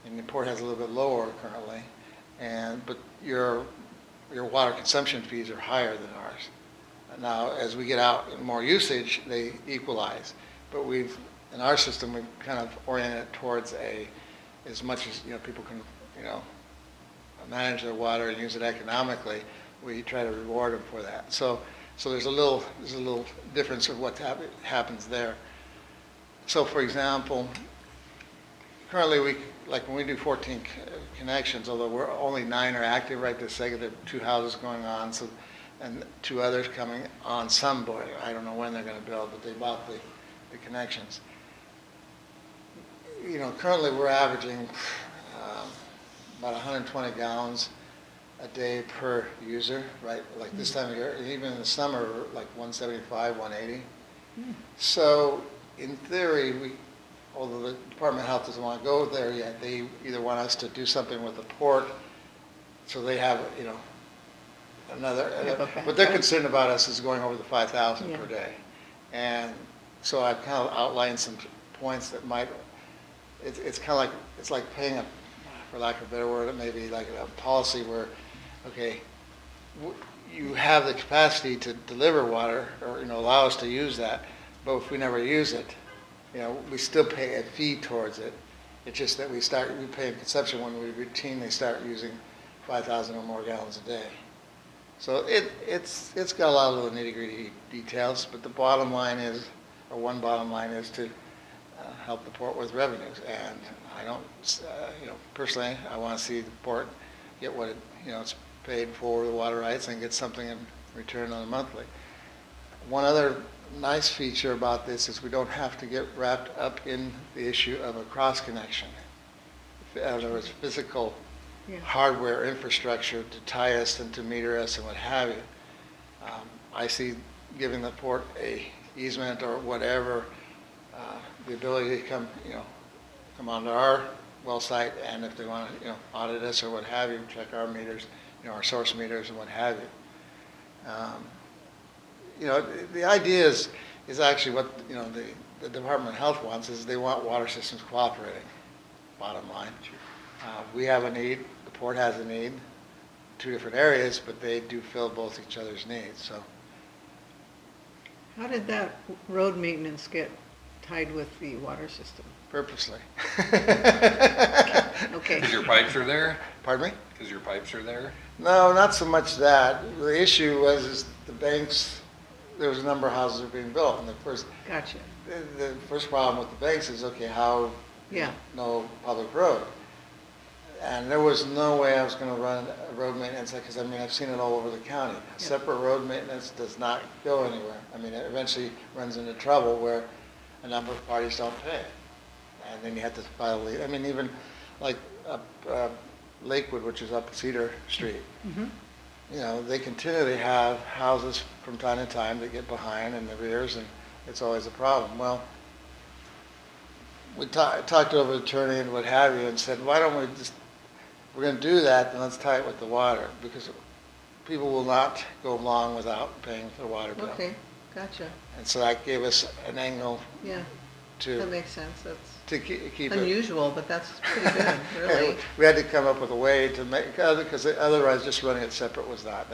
and the port has a little bit lower currently, but your water consumption fees are higher than ours. Now, as we get out in more usage, they equalize. But in our system, we've kind of oriented it towards as much as people can manage their water and use it economically. We try to reward them for that. So there's a little difference of what happens there. So, for example, currently when we do 14 connections, although we're only 9 are active right this second, there are 2 houses going on, and 2 others coming on some boiler. I don't know when they're going to build, but they bought the connections. Currently we're averaging about 120 gallons a day per user, right? Like this time of year, and even in the summer, we're like 175, 180. So in theory, although the Department of Health doesn't want to go there yet, they either want us to do something with the port so they have, another,
Have a
what they're
backup.
concerned about us is going over the 5,000
Yeah.
per day. And so I've kind of outlined some points that might, it's kind of like, it's like paying a, for lack of a better word, it may be like a policy where, okay, you have the capacity to deliver water, or, allow us to use that, but if we never use it, we still pay a fee towards it. It's just that we pay in consumption when we routinely start using 5,000 or more gallons a day. So it's got a lot of little nitty-gritty details, but the bottom line is, or one bottom line is to help the port with revenues. And I don't, personally, I want to see the port get what it's paid for the water rights and get something in return on a monthly. One other nice feature about this is we don't have to get wrapped up in the issue of a cross connection. In other words, physical
Yeah.
hardware infrastructure to tie us and to meter us and what have you. I see giving the port a easement or whatever, the ability to come onto our well site, and if they want to, audit us or what have you, check our meters, our source meters and what have you. The idea is actually what, the Department of Health wants, is they want water systems cooperating, bottom line. We have a need, the port has a need, two different areas, but they do fill both each other's needs, so.
How did that road maintenance get tied with the water system?
Purposely.
Okay.
Because your pipes are there?
Pardon me?
Because your pipes are there?
No, not so much that. The issue was the banks, there was a number of houses that were being built, and
Gotcha.
the first problem with the banks is, okay, how,
Yeah.
no public road. And there was no way I was going to run a road maintenance, because I've seen it all over the county. Separate road maintenance does not go anywhere. It eventually runs into trouble where a number of parties don't pay. And then you have to file a lien. Even like Lakewood, which is up Cedar Street, they continually have houses from time to time that get behind and the rears, and it's always a problem. Well, we talked over the attorney and what have you, and said, why don't we we're going to do that, then let's tie it with the water, because people will not go long without paying for the water bill.
Okay, gotcha.
And so that gave us an angle
Yeah, that
to
makes sense. That's
keep it.
unusual, but that's pretty good, really.
We had to come up with a way to make, because otherwise just running it separate was not.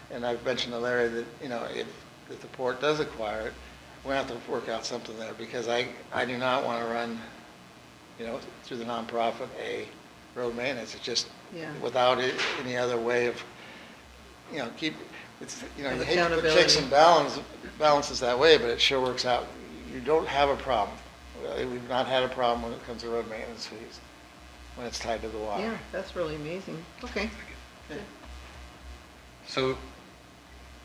And I've mentioned to Larry that, if the port does acquire it, we're going to have to work out something there, because I do not want to run, through the nonprofit a road maintenance. It's just
Yeah.
without any other way of, keep, it's, you
Of
hate to put
accountability.
checks and balances that way, but it sure works out. You don't have a problem. We've not had a problem when it comes to road maintenance fees, when it's tied to the water.
Yeah, that's really amazing. Okay.
So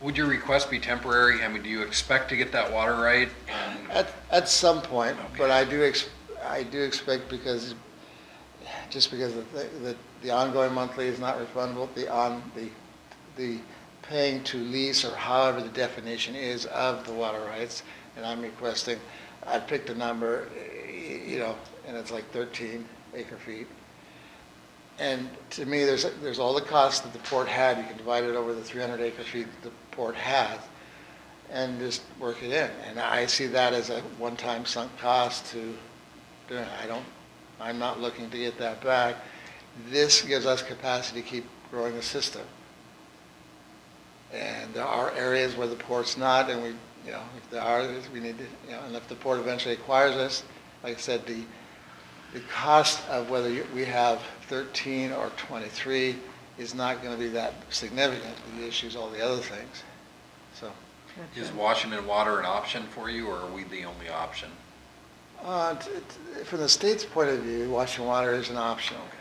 would your request be temporary? Do you expect to get that water right?
At some point,
Okay.
but I do expect, because the ongoing monthly is not refundable, the paying to lease, or however the definition is of the water rights, and I'm requesting, I picked a number, and it's like 13 acre feet. And to me, there's all the costs that the port had. You can divide it over the 300 acre feet that the port has, and just work it in. And I see that as a one-time sunk cost to do it. I'm not looking to get that back. This gives us capacity to keep growing the system. And there are areas where the port's not, and if there are, we need to, and if the port eventually acquires us, like I said, the cost of whether we have 13 or 23 is not going to be that significant. The issue is all the other things. So,
Is Washington Water an option for you, or are we the only option?
from the state's point of view, Washington Water is an option.
Okay.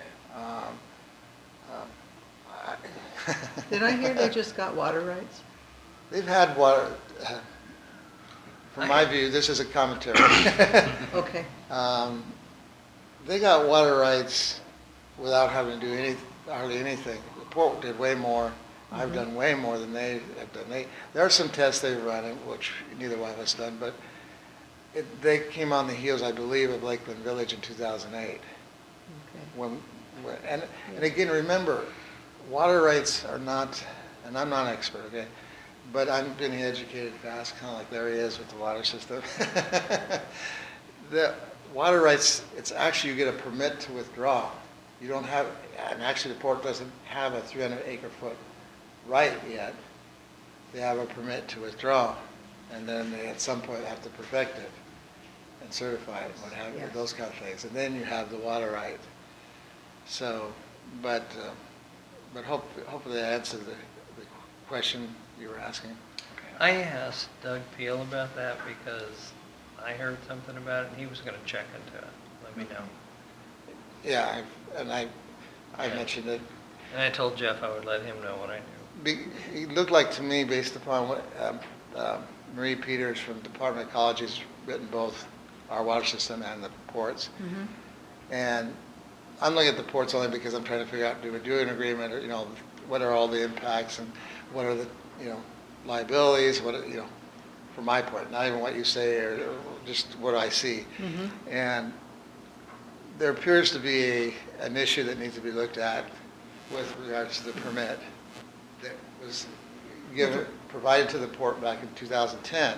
Did I hear they just got water rights?
They've had water, from my view, this is a commentary.
Okay.
They got water rights without having to do hardly anything. The port did way more. I've done way more than they have done. There are some tests they've run, which neither one of us done, but they came on the heels, I believe, of Lakeland Village in 2008.
Okay.
And again, remember, water rights are not, and I'm not an expert, okay? But I'm getting educated fast, kind of like Larry is with the water system. The water rights, it's actually, you get a permit to withdraw. You don't have, and actually the port doesn't have a 300 acre foot right yet. They have a permit to withdraw, and then they at some point have to perfect it and certify it, what have you,
Yes.
those kind of things. And then you have the water right. So, but hopefully that answered the question you were asking.
I asked Doug Peel about that because I heard something about it, and he was gonna check into it, let me know.
Yeah, I
Yeah.
mentioned it.
And I told Jeff I would let him know what I knew.
It looked like to me, based upon what Marie Peters from the Department of Ecology has written both our water system and the ports. And I'm looking at the ports only because I'm trying to figure out, do we do an agreement, or, you know, what are all the impacts and what are the, you know, liabilities, what, you know, from my point, not even what you say or just what I see. And there appears to be an issue that needs to be looked at with regards to the permit that was provided to the port back in 2010.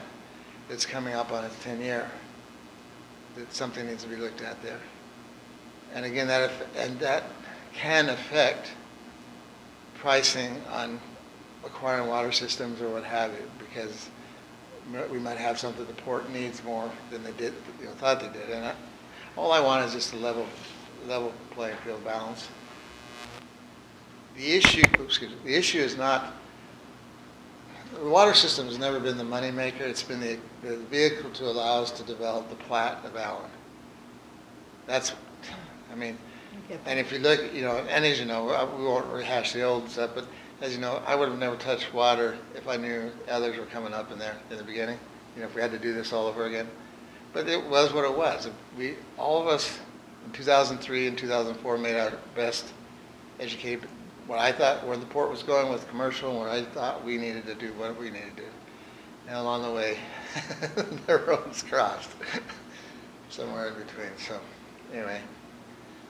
That's coming up on its 10-year. That something needs to be looked at there. And again, that can affect pricing on acquiring water systems or what have you, because we might have something the port needs more than they did, you know, thought they did. And all I want is just a level playing field balance. The issue is not, the water system has never been the moneymaker. It's been the vehicle to allow us to develop the plat of Allyn. That's, I mean, and if you look, you know, and as you know, we won't rehash the old stuff, but as you know, I would have never touched water if I knew others were coming up in there in the beginning, you know, if we had to do this all over again. But it was what it was. All of us in 2003 and 2004 made our best educated, what I thought, where the port was going with commercial, and where I thought we needed to do what we needed to do. And along the way, the roads crossed somewhere in between. So anyway,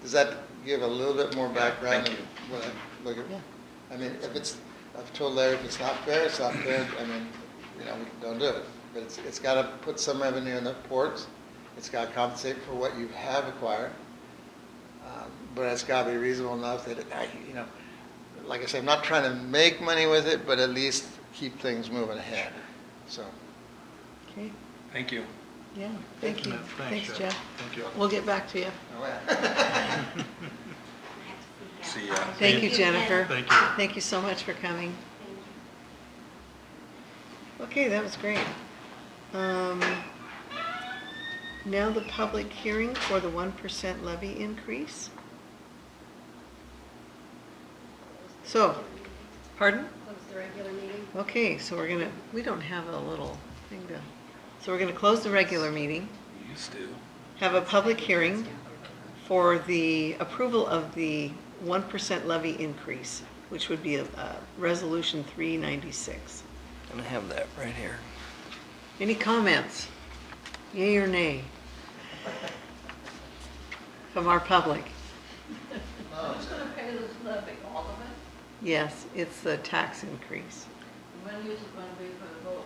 does that give a little bit more background?
Thank you.
What I look at? I mean, I've told Larry if it's not fair, it's not fair. I mean, you know, we don't do it. But it's got to put some revenue in the ports. It's got to compensate for what you have acquired. But it's got to be reasonable enough that, you know, like I said, I'm not trying to make money with it, but at least keep things moving ahead. So.
Okay,
Thank you.
yeah, thank you. Thanks, Jeff.
Thank you.
We'll get back to you.
See ya.
Thank you, Jennifer.
Thank you.
Thank you so much for coming. Okay, that was great. Now the public hearing for the 1% levy increase. So, pardon?
That was the regular meeting.
Okay, so we don't have a little thing so we're gonna close the regular meeting,
We used to.
have a public hearing for the approval of the 1% levy increase, which would be a resolution 396.
And I have that right here.
Any comments? Yay or nay? From our public?
Who's gonna pay this levy, all of it?
Yes, it's the tax increase.
When is it gonna be for the vote?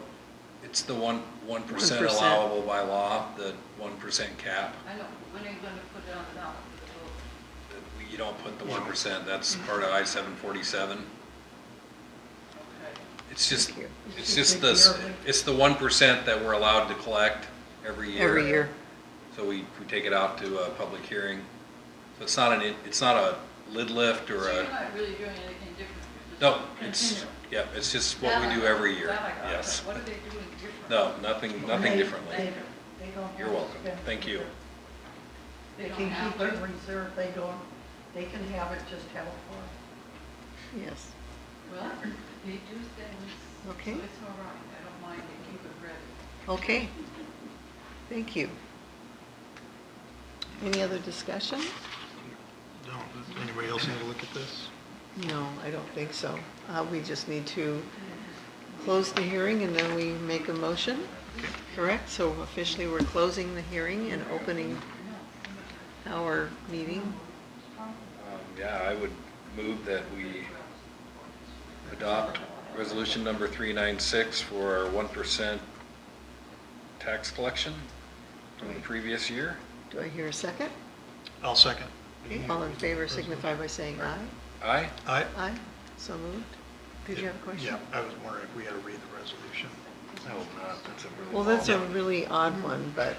It's the 1%
1%.
allowable by law, the 1% cap.
I know, when are you gonna put it on the ballot for the vote?
You don't put the 1%, that's part of I-747.
Okay.
It's just it's the 1% that we're allowed to collect every year.
Every year.
So we take it out to a public hearing. So it's not a lid lift or
So
a,
you're not really doing anything different?
no, it's just what we do every year,
That I got.
yes.
What are they doing different?
No, nothing differently.
They don't have
You're
to
welcome,
spend
thank you.
They
They
don't
can
have
keep it
to?
reserved, they can have it, just have it for.
Yes.
Well, they do things, so
Okay.
it's all right. I don't mind, they keep it ready.
Okay. Thank you. Any other discussion?
Does anybody else need to look at this?
No, I don't think so. We just need to close the hearing and then we make a motion, correct? So officially, we're closing the hearing and opening our meeting.
Yeah, I would move that we adopt resolution number 396 for our 1% tax collection from the previous year.
Do I hear a second?
I'll second.
Okay, all in favor signify by saying aye.
Aye?
Aye?
Aye, so moved. Did you have a question?
Yeah, I was wondering if we had to read the resolution.
I hope not, that's a really
Well, that's a
long-
really odd one, but,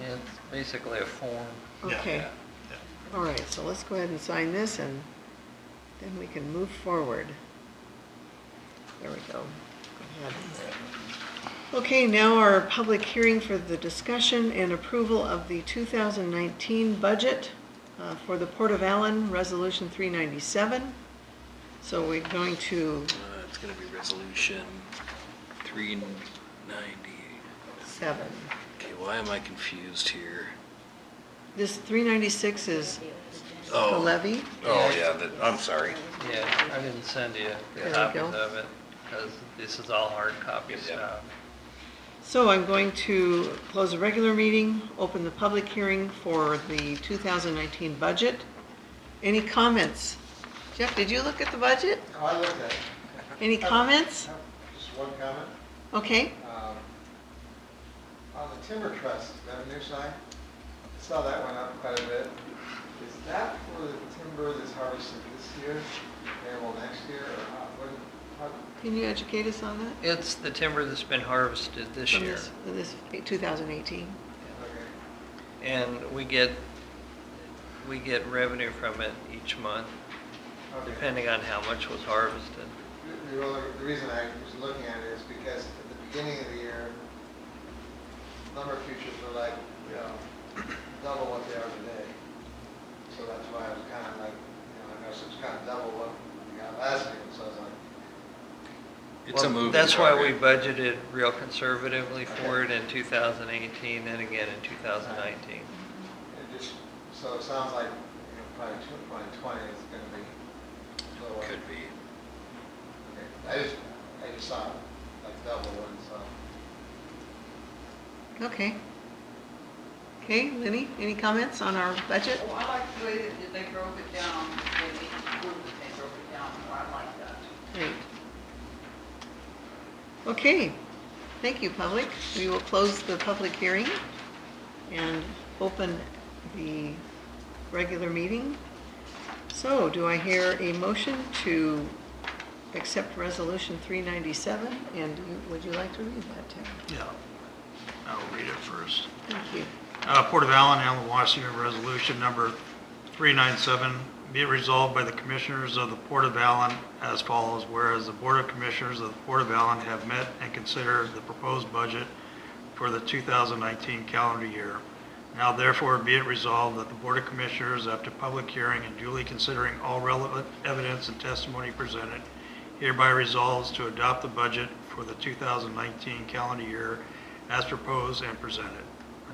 Yeah, it's basically a form.
Yeah.
okay.
Yeah.
All right, so let's go ahead and sign this, and then we can move forward. There we go. Go ahead. Okay, now our public hearing for the discussion and approval of the 2019 budget for the Port of Allyn, Resolution 397. So we're going to
It's gonna be resolution 390.
7.
Okay, why am I confused here?
This 396 is the
Oh.
levy.
Oh, yeah, I'm sorry.
Yeah, I didn't send you
There we
copies
go.
of it, because this is all hard copy
Yep.
stuff.
So I'm going to close the regular meeting, open the public hearing for the 2019 budget. Any comments? Jeff, did you look at the budget?
Oh, I looked at it.
Any comments?
Just one comment.
Okay,
On the timber trust revenue side, I saw that went up quite a bit. Is that for the timber that's harvested this year, payable next year, or how?
can you educate us on that?
It's the timber that's been harvested this
From
year.
This 2018.
Okay.
And we get revenue from it each month,
Okay.
depending on how much was harvested.
The reason I was looking at it is because at the beginning of the year, lumber futures were like, double what they are today. So that's why I was kind of like, I noticed it was kind of double what we got last year, so I was like,
It's a
Well,
moving
that's why we
target.
budgeted real conservatively for it in 2018 and again in 2019.
it just, so it sounds like, probably 2020 is going to be lower.
Could be.
Okay. I just saw it, like double one, so.
Okay. Okay, Lenny, any comments on our budget?
Oh, I like the way that they broke it down, the way they improved it, they broke it down, I like that.
Great. Okay, thank you, public. We will close the public hearing and open the regular meeting. So do I hear a motion to accept Resolution 397? And would you like to read that, Tim?
Yeah. I'll read it first.
Thank you.
Port of Allyn, Washington, Resolution Number 397, be it resolved by the Commissioners of the Port of Allyn as follows. Whereas the Board of Commissioners of the Port of Allyn have met and considered the proposed budget for the 2019 calendar year. Now therefore be it resolved that the Board of Commissioners, after public hearing and duly considering all relevant evidence and testimony presented, hereby resolves to adopt the budget for the 2019 calendar year as proposed and presented.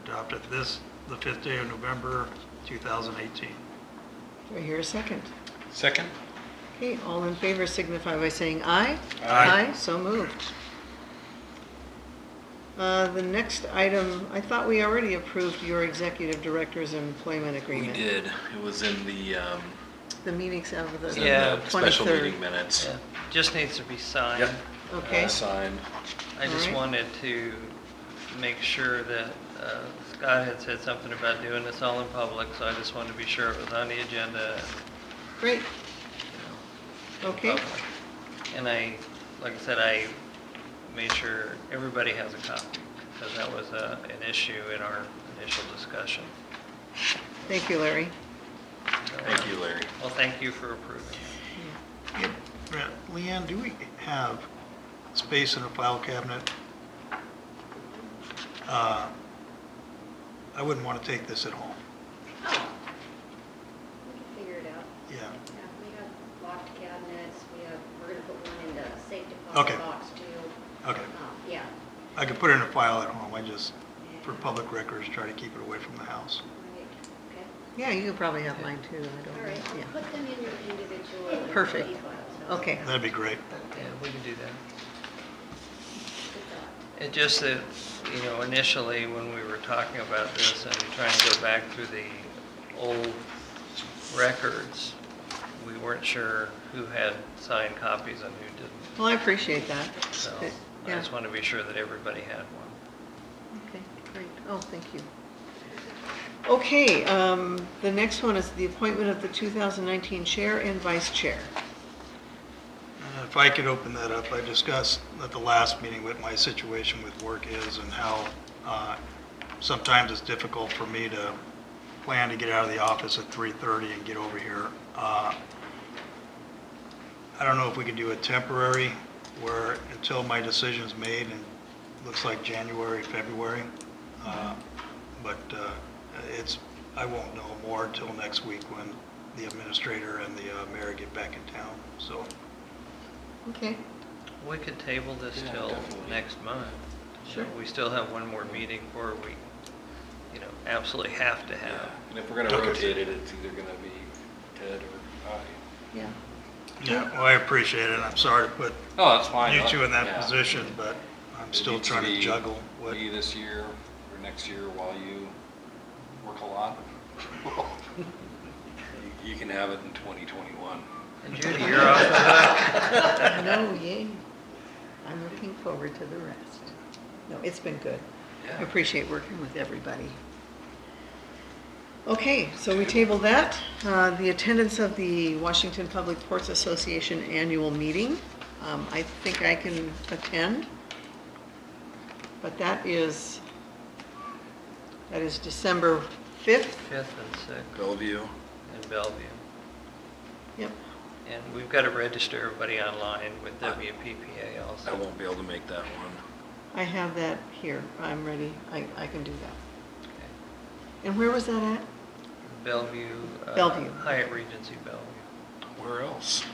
Adopted this, the 5th day of November, 2018.
Do I hear a second?
Second?
Okay, all in favor signify by saying aye.
Aye.
So moved. The next item, I thought we already approved your executive director's employment
We
agreement.
did. It was in the,
The meetings of
in
the
Yeah.
the special
23rd.
meeting minutes.
Yeah, just needs to be signed.
Yep.
Okay,
Signed.
I just
Alright.
wanted to make sure that Scott had said something about doing this all in public, so I just wanted to be sure it was on the agenda.
great.
in
Okay.
public. And like I said, I made sure everybody has a copy, because that was an issue in our initial discussion.
Thank you, Larry.
So,
Thank you, Larry.
Well, thank you for approving it.
Leanne, do we have space in a file cabinet? I wouldn't want to take this at home.
Oh, we can figure it out.
Yeah.
Yeah, we have locked cabinets, we're gonna put one in the safe
Okay.
deposit box too.
Okay.
Yeah.
I could put it in a file at home. I just, for public records, try to keep it away from the house.
Right, okay.
Yeah, you probably have mine too, I don't
All
know.
right,
Yeah.
I'll put them in your individual.
Perfect.
employee files.
Okay,
That'd be great.
Yeah, we can do that.
Good thought.
It just that, initially when we were talking about this and trying to go back through the old records, we weren't sure who had signed copies and who didn't.
Well, I appreciate that.
So I
Yeah.
just want to be sure that everybody had one.
Okay, great. Oh, thank you. Okay, the next one is the appointment of the 2019 chair and vice chair.
If I could open that up, I discussed at the last meeting what my situation with work is and how sometimes it's difficult for me to plan to get out of the office at 3:30 and get over here. I don't know if we could do a temporary where until my decision's made, and it looks like January, February. But I won't know more until next week when the administrator and the mayor get back in town, so.
Okay,
We could table this
Yeah,
till
definitely.
next month.
Sure.
We still have one more meeting before we, absolutely have to
Yeah,
have.
and if we're gonna rotate it, it's either gonna be Ted or I.
yeah.
Yeah, well, I appreciate it. I'm sorry to put
Oh, that's fine.
you two in that
Yeah.
position, but I'm
It
still
needs
trying to
be
juggle what.
Me this year or next year while you work a lot. You can have it in 2021.
And Judy, you're off the hook.
No, yay. I'm looking forward to the rest. No, it's been good. I
Yeah.
appreciate working with everybody. Okay, so we table that. The attendance of the Washington Public Ports Association annual meeting. I think I can attend, but that is December 5th.
5th and 6th
Bellevue.
in Bellevue.
Yep.
And we've got to register everybody online with WPPA
I
also.
won't be able to make that one.
I have that here. I'm ready. I can do that.
Okay.
And where was that at?
Bellevue.
Bellevue.
Hyatt Regency Bellevue.
Where else?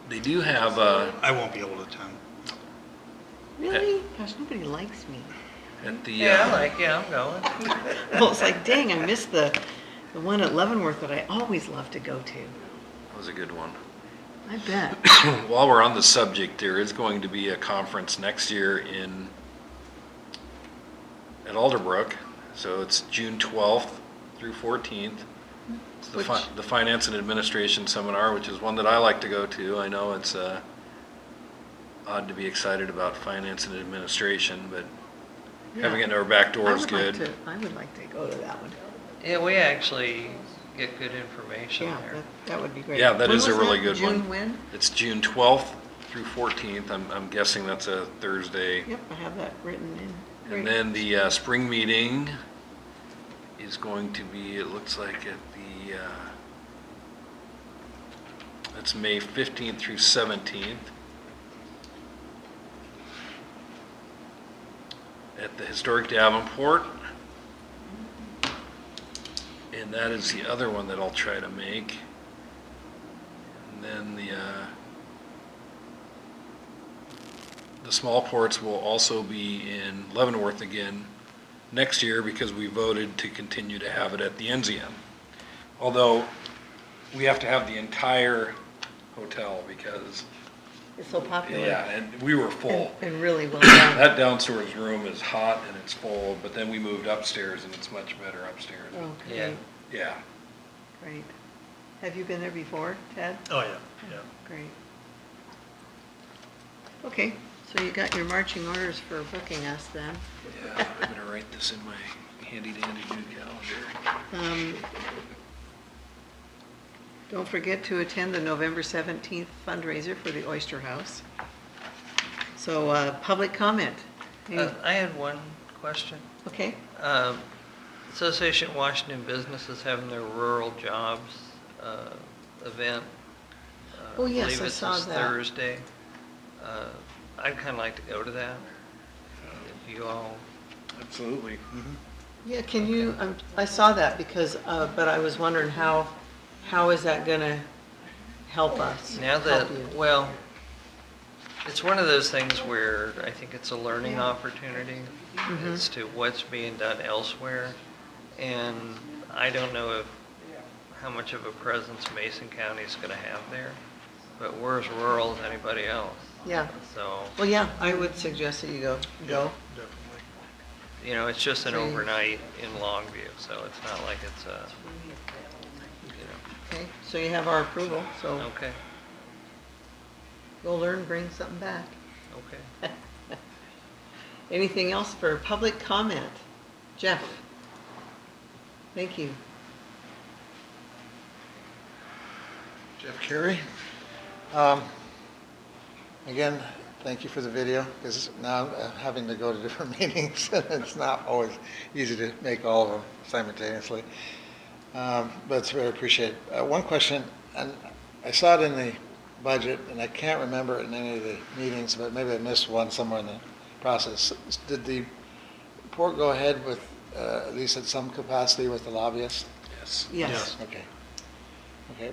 They do have,
I won't be able to attend.
Really? Gosh, nobody likes me.
at the,
Yeah, I'm going.
Well, it's like, dang, I missed the one at Leavenworth that I always love to go to.
that was a good one.
I bet.
While we're on the subject, there is going to be a conference next year at Alderbrook. So it's June 12th through 14th. It's the Finance and Administration Seminar, which is one that I like to go to. I know it's odd to be excited about finance and administration, but having it in our back door is good.
I would like to go to that one.
Yeah, we actually get good information
Yeah,
there.
that would be great.
Yeah, that
When
is a
was
really
that?
good one.
June when?
It's June 12th through 14th. I'm guessing that's a Thursday.
Yep, I have that written in. Great.
And then the spring meeting is going to be, it looks like at the, that's May 15th through 17th at the Historic Davenport. And that is the other one that I'll try to make. And then the small ports will also be in Leavenworth again next year because we voted to continue to have it at the NZM. Although we have to have the entire hotel because,
It's so popular.
yeah, and we were full.
And really well done.
That downstairs room is hot and it's full, but then we moved upstairs and it's much better upstairs.
Oh,
Yeah.
great,
Yeah.
great. Have you been there before, Ted?
Oh, yeah, yeah.
Great. Okay, so you got your marching orders for booking us then.
Yeah, I'm gonna write this in my handy dandy new calendar.
Don't forget to attend the November 17th fundraiser for the Oyster House. So, public comment.
I had one question.
Okay,
Association of Washington Business is having their rural jobs event.
Oh, yes,
believe
I
it's
saw
this
that.
Thursday. I'd kind of like to go to that. If you all,
Absolutely.
yeah, can you, I saw that because, but I was wondering how is that gonna help us?
now
help
that,
you?
well, it's one of those things where I think it's a learning opportunity
Mhm.
as to what's being done elsewhere. And I don't know how much of a presence Mason County is going to have there, but we're as rural as anybody else.
Yeah,
So,
well, yeah, I would suggest that you go.
Definitely.
you know, it's just an
So you-
overnight in Longview, so it's not like it's a, you
Okay, so you have our approval, so
know, okay,
go learn, bring something back.
okay.
Anything else for public comment? Jeff? Thank you.
Jeff Carey. Again, thank you for the video, because now I'm having to go to different meetings, and it's not always easy to make all of them simultaneously. But it's very appreciated. One question, and I saw it in the budget, and I can't remember it in any of the meetings, but maybe I missed one somewhere in the process. Did the port go ahead with, at least at some capacity, with the lobbyists?
Yes.
Yes.
Okay. Okay.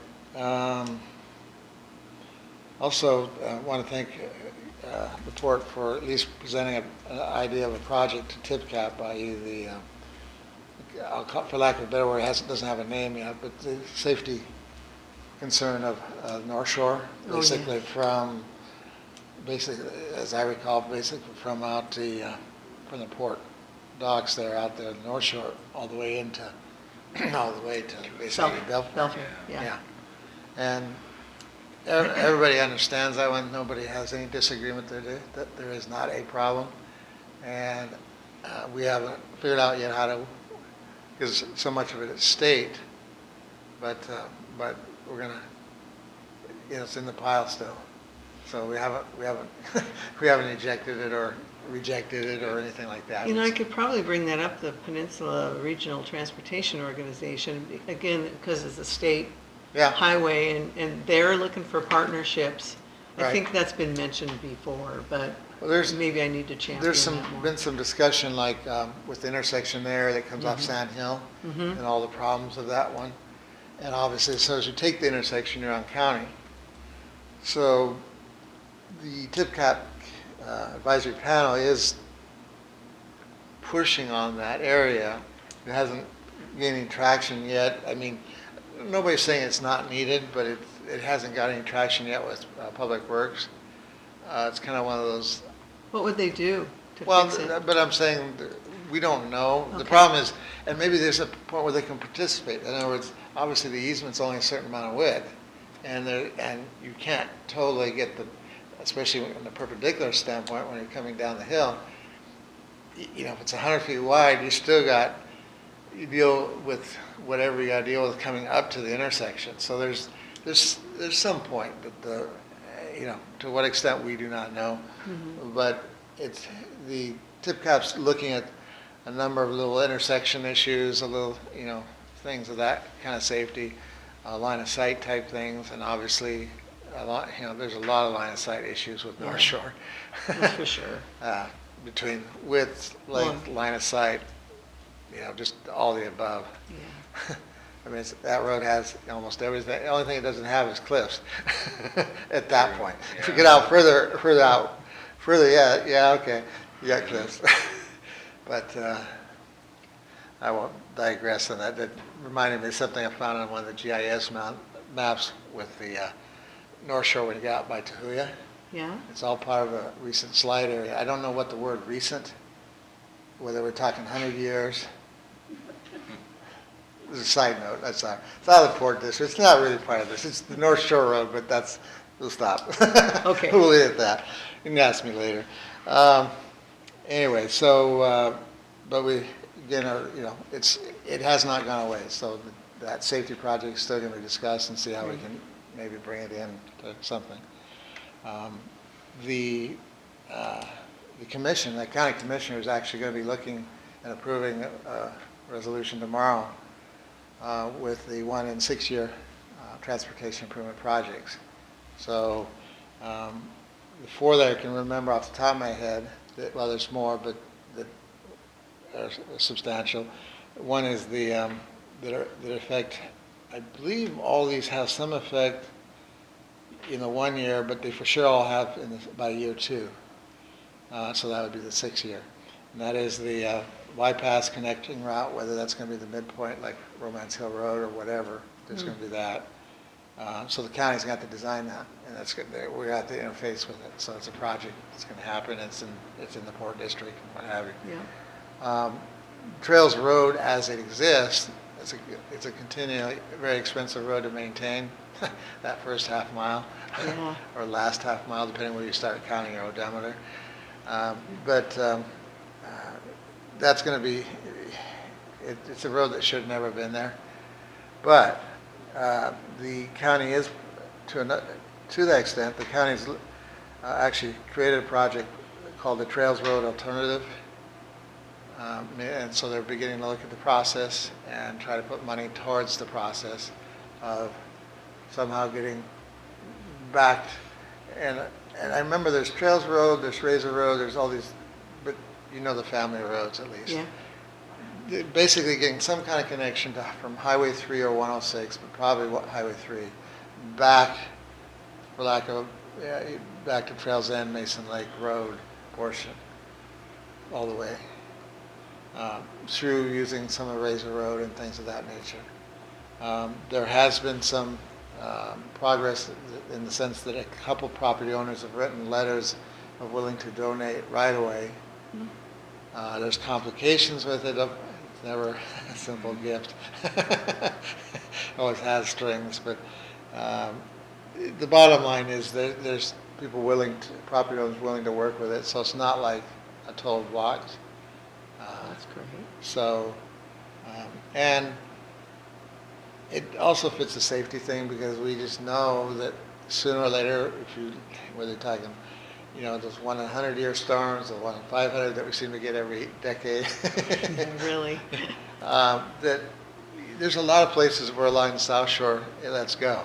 Also, I want to thank the port for at least presenting an idea of a project to TIPCAP, i.e. the, for lack of a better word, doesn't have a name yet, but the safety concern of North Shore,
Oh,
basically
yeah.
from, basically, as I recall, basically from out the, from the port docks there, out there, the North Shore, all the way into, all the way to basically Belfort.
Belfort, yeah.
And everybody understands that one. Nobody has any disagreement that there is not a problem. And we haven't figured out yet how to, because so much of it is state, but we're gonna, you know, it's in the pile still. So we haven't we haven't ejected it or rejected it or anything like that.
You know, I could probably bring that up, the Peninsula Regional Transportation Organization, again, because it's a state
Yeah.
highway, and they're looking for partnerships. I
Right.
think that's been mentioned before, but
Well, there's
maybe I need to champion
There's
that more.
been some discussion, like with the intersection there that comes off Sand Hill,
Mhm.
and all the problems of that one. And obviously, so as you take the intersection, you're on county. So the TIPCAP advisory panel is pushing on that area. It hasn't gaining traction yet. I mean, nobody's saying it's not needed, but it hasn't got any traction yet with Public Works. It's kind of one of those.
What would they do to
Well,
fix it?
but I'm saying we don't know. The
Okay.
problem is, and maybe there's a point where they can participate. In other words, obviously the easement's only a certain amount of width, and you can't totally get the, especially from the perpendicular standpoint when you're coming down the hill. You know, if it's 100 feet wide, you deal with whatever you got to deal with coming up to the intersection. So there's some point that you know, to what extent we do not know, but it's the TIPCAP's looking at a number of little intersection issues, a little, you know, things of that kind of safety, line of sight type things, and obviously a lot, you know, there's a lot of line of sight issues with North Shore.
That's for sure.
Between width, length, line of sight, you know, just all the above.
Yeah.
I mean, that road has almost everything. The only thing it doesn't have is cliffs at that point. If you get out further, yeah, okay, you got cliffs. But I won't digress on that. That reminded me of something I found on one of the GIS maps with the North Shore when you get out by Tahuya.
Yeah?
It's all part of a recent slide area. I don't know what the word recent, whether we're talking 100 years. As a side note, that's not, it's out of the port district. It's not really part of this. It's the North Shore Road, but we'll stop.
Okay.
We'll leave it at that. You can ask me later. Anyway, so, but we, again, you know, it has not gone away. So that safety project is still going to be discussed and see how we can maybe bring it in to something. The commission, the county commissioner is actually going to be looking and approving a resolution tomorrow with the 1 and 6 year transportation improvement projects. So the 4 that I can remember off the top of my head, well, there's more, but that are substantial. One is the that affect, I believe all these have some effect in the 1 year, but they for sure all have by year 2. So that would be the 6 year. And that is the bypass connecting route, whether that's going to be the midpoint like Romance Hill Road or whatever, there's going to be that. So the county's got to design that, and that's good. We're at the interface with it. So it's a project that's going to happen. It's in the port district and what have you. Trails Road as it exists, it's a continually very expensive road to maintain, that first half mile,
Yeah.
or last half mile, depending where you start counting your odometer. That's going to be, it's a road that should have never been there. But the county is, to that extent, the county's actually created a project called the Trails Road Alternative. And so they're beginning to look at the process and try to put money towards the process of somehow getting back. And I remember there's Trails Road, there's Razor Road, there's all these, but you know the family roads at least.
Yeah.
Basically getting some kind of connection from Highway 3 or 106, but probably Highway 3, back, for lack of, back to Trails End, Mason Lake Road portion, all the way. Through using some of Razor Road and things of that nature. There has been some progress in the sense that a couple property owners have written letters of willing to donate right away. There's complications with it. It's never a simple gift. Always has strings, but the bottom line is that there's people property owners willing to work with it, so it's not like a total block.
That's great.
So, and it also fits the safety thing because we just know that sooner or later, whether you're talking, those 1 in 100-year storms, the 1 in 500 that we seem to get every decade.
Really?
That there's a lot of places where along the South Shore, let's go.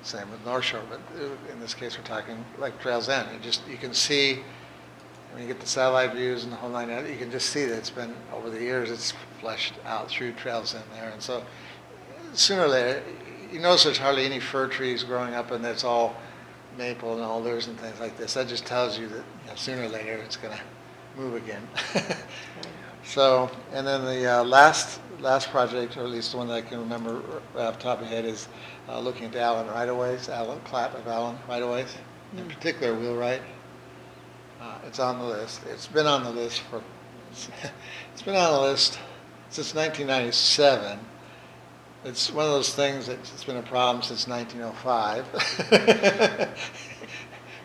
Same with North Shore, but in this case, we're talking like Trails End. You can see. When you get the satellite views and the whole nine, you can just see that it's been, over the years, it's fleshed out through Trails in there. And so sooner or later, you notice there's hardly any fir trees growing up and it's all maple and alders and things like this. That just tells you that sooner or later it's going to move again. So, and then the last project, or at least the one that I can remember right off the top of my head, is looking at the Allyn right-of-ways, plat of Allyn right-of-ways, in particular wheelwright. It's on the list. It's been on the list since 1997. It's one of those things that's been a problem since 1905.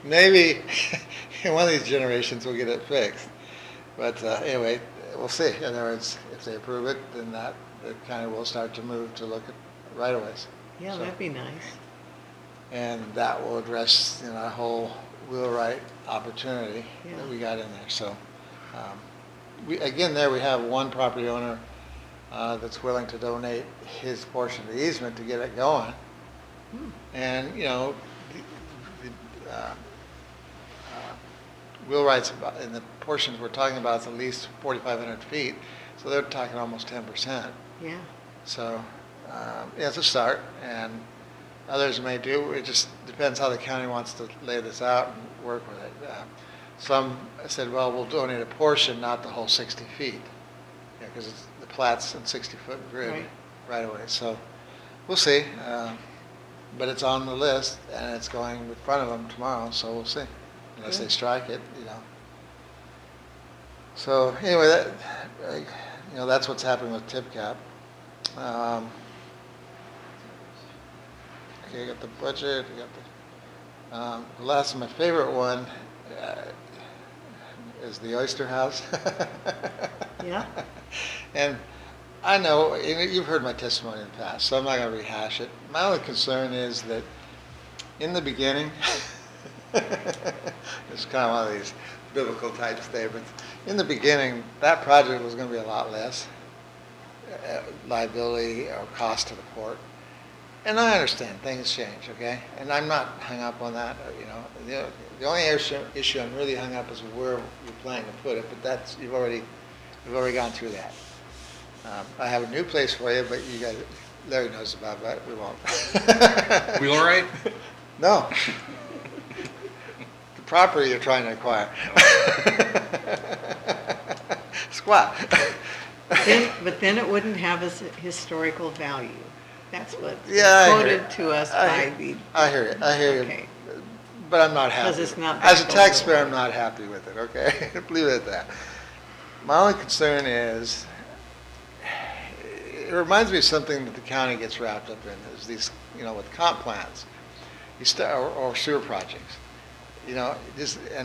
Maybe in one of these generations we'll get it fixed. But anyway, we'll see. In other words, if they approve it, then that kind of will start to move to look at right-of-ways.
Yeah,
So,
that'd be nice.
and that will address a whole wheelwright opportunity
Yeah.
that we got in there. So we have one property owner that's willing to donate his portion of the easement to get it going. And the wheelwrights in the portions we're talking about is at least 4,500 feet, so they're talking almost 10%.
Yeah.
So it's a start, and others may do. It just depends how the county wants to lay this out and work with it. Some said, well, we'll donate a portion, not the whole 60 feet, because the plat's in 60-foot grid right away. So we'll see. But it's on the list, and it's going in front of them tomorrow, so we'll see. Unless they strike it, So anyway, that's what's happening with TIPCAP. Okay, I got the budget, I got the last, my favorite one is the Oyster House.
Yeah.
And I know, you've heard my testimony in the past, so I'm not going to rehash it. My only concern is that in the beginning, it's kind of one of these biblical type statements. In the beginning, that project was going to be a lot less liability or cost to the port. And I understand things change, okay? And I'm not hung up on that. The only issue I'm really hung up is where you're planning to put it. But we've already gone through that. I have a new place for you, but Larry knows about that. We won't.
Wheelwright?
No. The property you're trying to acquire. Squat.
But then it wouldn't have a historical value. That's what's
quoted
to us by the.
I hear you.
Okay.
But I'm not happy.
Because it's not
As a
back
taxpayer,
over.
I'm not happy with it, okay? Leave it at that. my only concern is, it reminds me of something that the county gets wrapped up in, is these, with comp plans, or sewer projects. And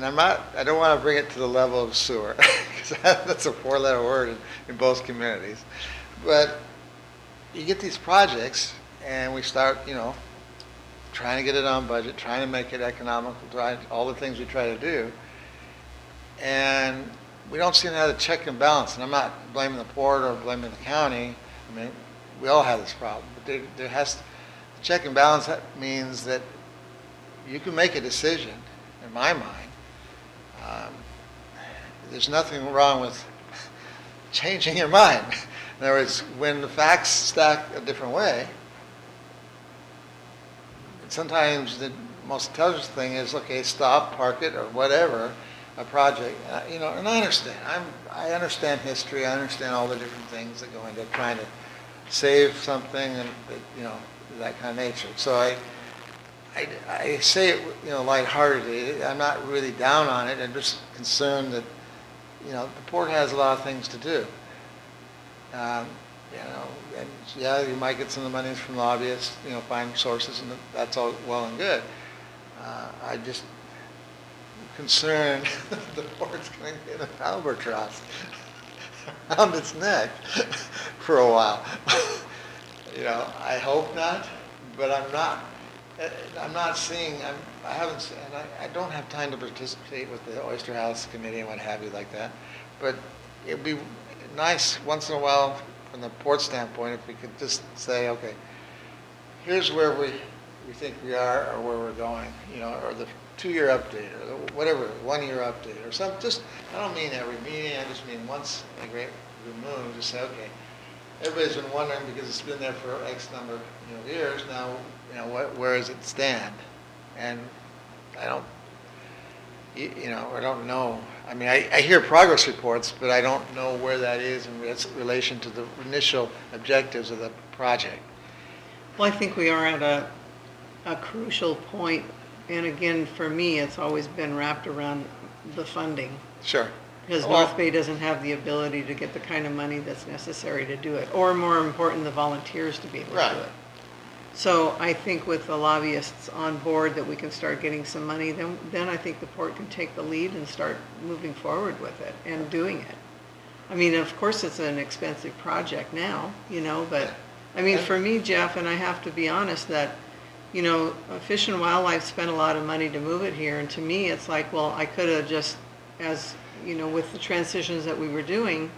I don't want to bring it to the level of sewer, because that's a 4-letter word in both communities. But you get these projects, and we start, trying to get it on budget, trying to make it economical, all the things we try to do. And we don't seem to have the check and balance. And I'm not blaming the port or blaming the county. I mean, we all have this problem. But there has to, check and balance means that you can make a decision, in my mind. There's nothing wrong with changing your mind. In other words, when the facts stack a different way, sometimes the most intelligent thing is, okay, stop, park it, or whatever, a project. And I understand. I understand history. I understand all the different things that go into trying to save something, and that kind of nature. So I say it, lightheartedly. I'm not really down on it. I'm just concerned that, the port has a lot of things to do. And yeah, you might get some of the monies from lobbyists, find sources, and that's all well and good. I just concerned the port's going to get an albatross around its neck for a while. I hope not, but I'm not seeing. I don't have time to participate with the Oyster House Committee and what have you like that. But it'd be nice once in a while, from the port standpoint, if we could just say, okay, here's where we think we are, or where we're going, or the 2-year update, or whatever, 1-year update, or something. Just, I don't mean every meeting, I just mean once in a great blue moon, just say, okay, everybody's been wondering because it's been there for X number of years now, where does it stand? And I don't, I don't know. I mean, I hear progress reports, but I don't know where that is in relation to the initial objectives of the project.
Well, I think we are at a crucial point, and again, for me, it's always been wrapped around the funding.
Sure.
Because North Bay doesn't have the ability to get the kind of money that's necessary to do it, or more important, the volunteers to be able to do it. So I think with the lobbyists on board that we can start getting some money, then I think the port can take the lead and start moving forward with it and doing it. I mean, of course, it's an expensive project now, but I mean, for me, Jeff, and I have to be honest that, Fish and Wildlife spent a lot of money to move it here, and to me, it's like, well, I could have just, as with the transitions that we were doing,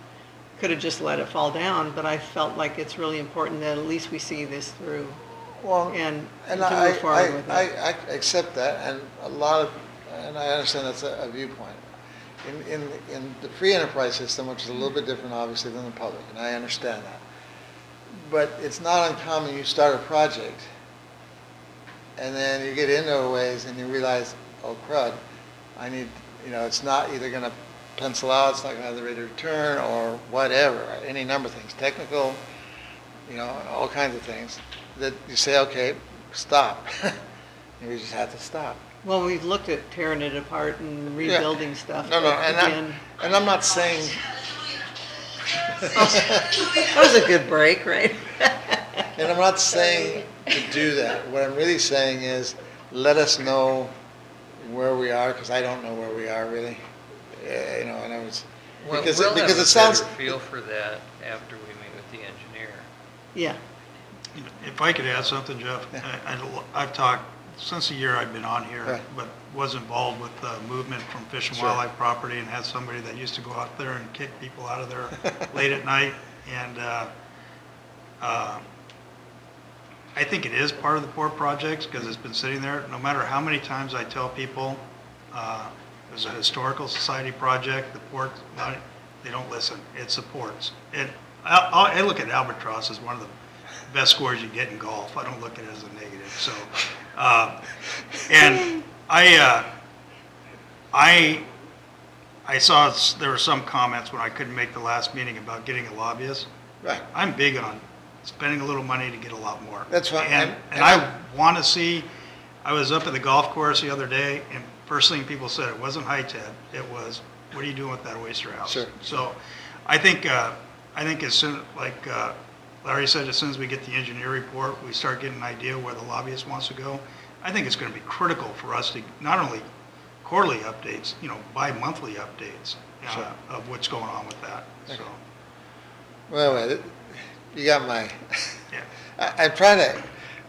could have just let it fall down, but I felt like it's really important that at least we see this through.
Well,
and
I
move forward with it.
I accept that, and and I understand that's a viewpoint. In the free enterprise system, which is a little bit different, obviously, than the public, and I understand that. But it's not uncommon you start a project, and then you get into a ways, and you realize, oh crud, I need, it's not either going to pencil out, it's not going to have the rate of return, or whatever, any number of things, technical, all kinds of things, that you say, okay, stop. And we just have to stop.
Well, we've looked at tearing it apart and rebuilding stuff.
No, and I'm not saying...
That was a good break, right?
And I'm not saying to do that. What I'm really saying is, let us know where we are, because I don't know where we are really. And I was...
Well,
because
we'll have
it sounds...
a better feel for that after we meet with the engineer.
Yeah.
If I could add something, Jeff, I've talked, since the year I've been on here,
Right.
but was involved with the movement from Fish and
Sure.
Wildlife property, and had somebody that used to go out there and kick people out of there late at night. And I think it is part of the port projects, because it's been sitting there. No matter how many times I tell people there's a historical society project, the port, they don't listen. It supports. I look at albatross as one of the best scores you get in golf. I don't look at it as a negative. So, and I saw there were some comments when I couldn't make the last meeting about getting a lobbyist.
Right.
I'm big on spending a little money to get a lot more.
That's fine.
And I want to see, I was up at the golf course the other day, and first thing people said, it wasn't high-ted, it was what are you doing with that oyster house?
Sure.
So I think as soon, like Larry said, as soon as we get the engineer report, we start getting an idea where the lobbyist wants to go. I think it's going to be critical for us to not only quarterly updates, bi-monthly updates
Sure.
of what's going on with that.
Okay.
So,
Well, wait, you got my,
yeah.
I'm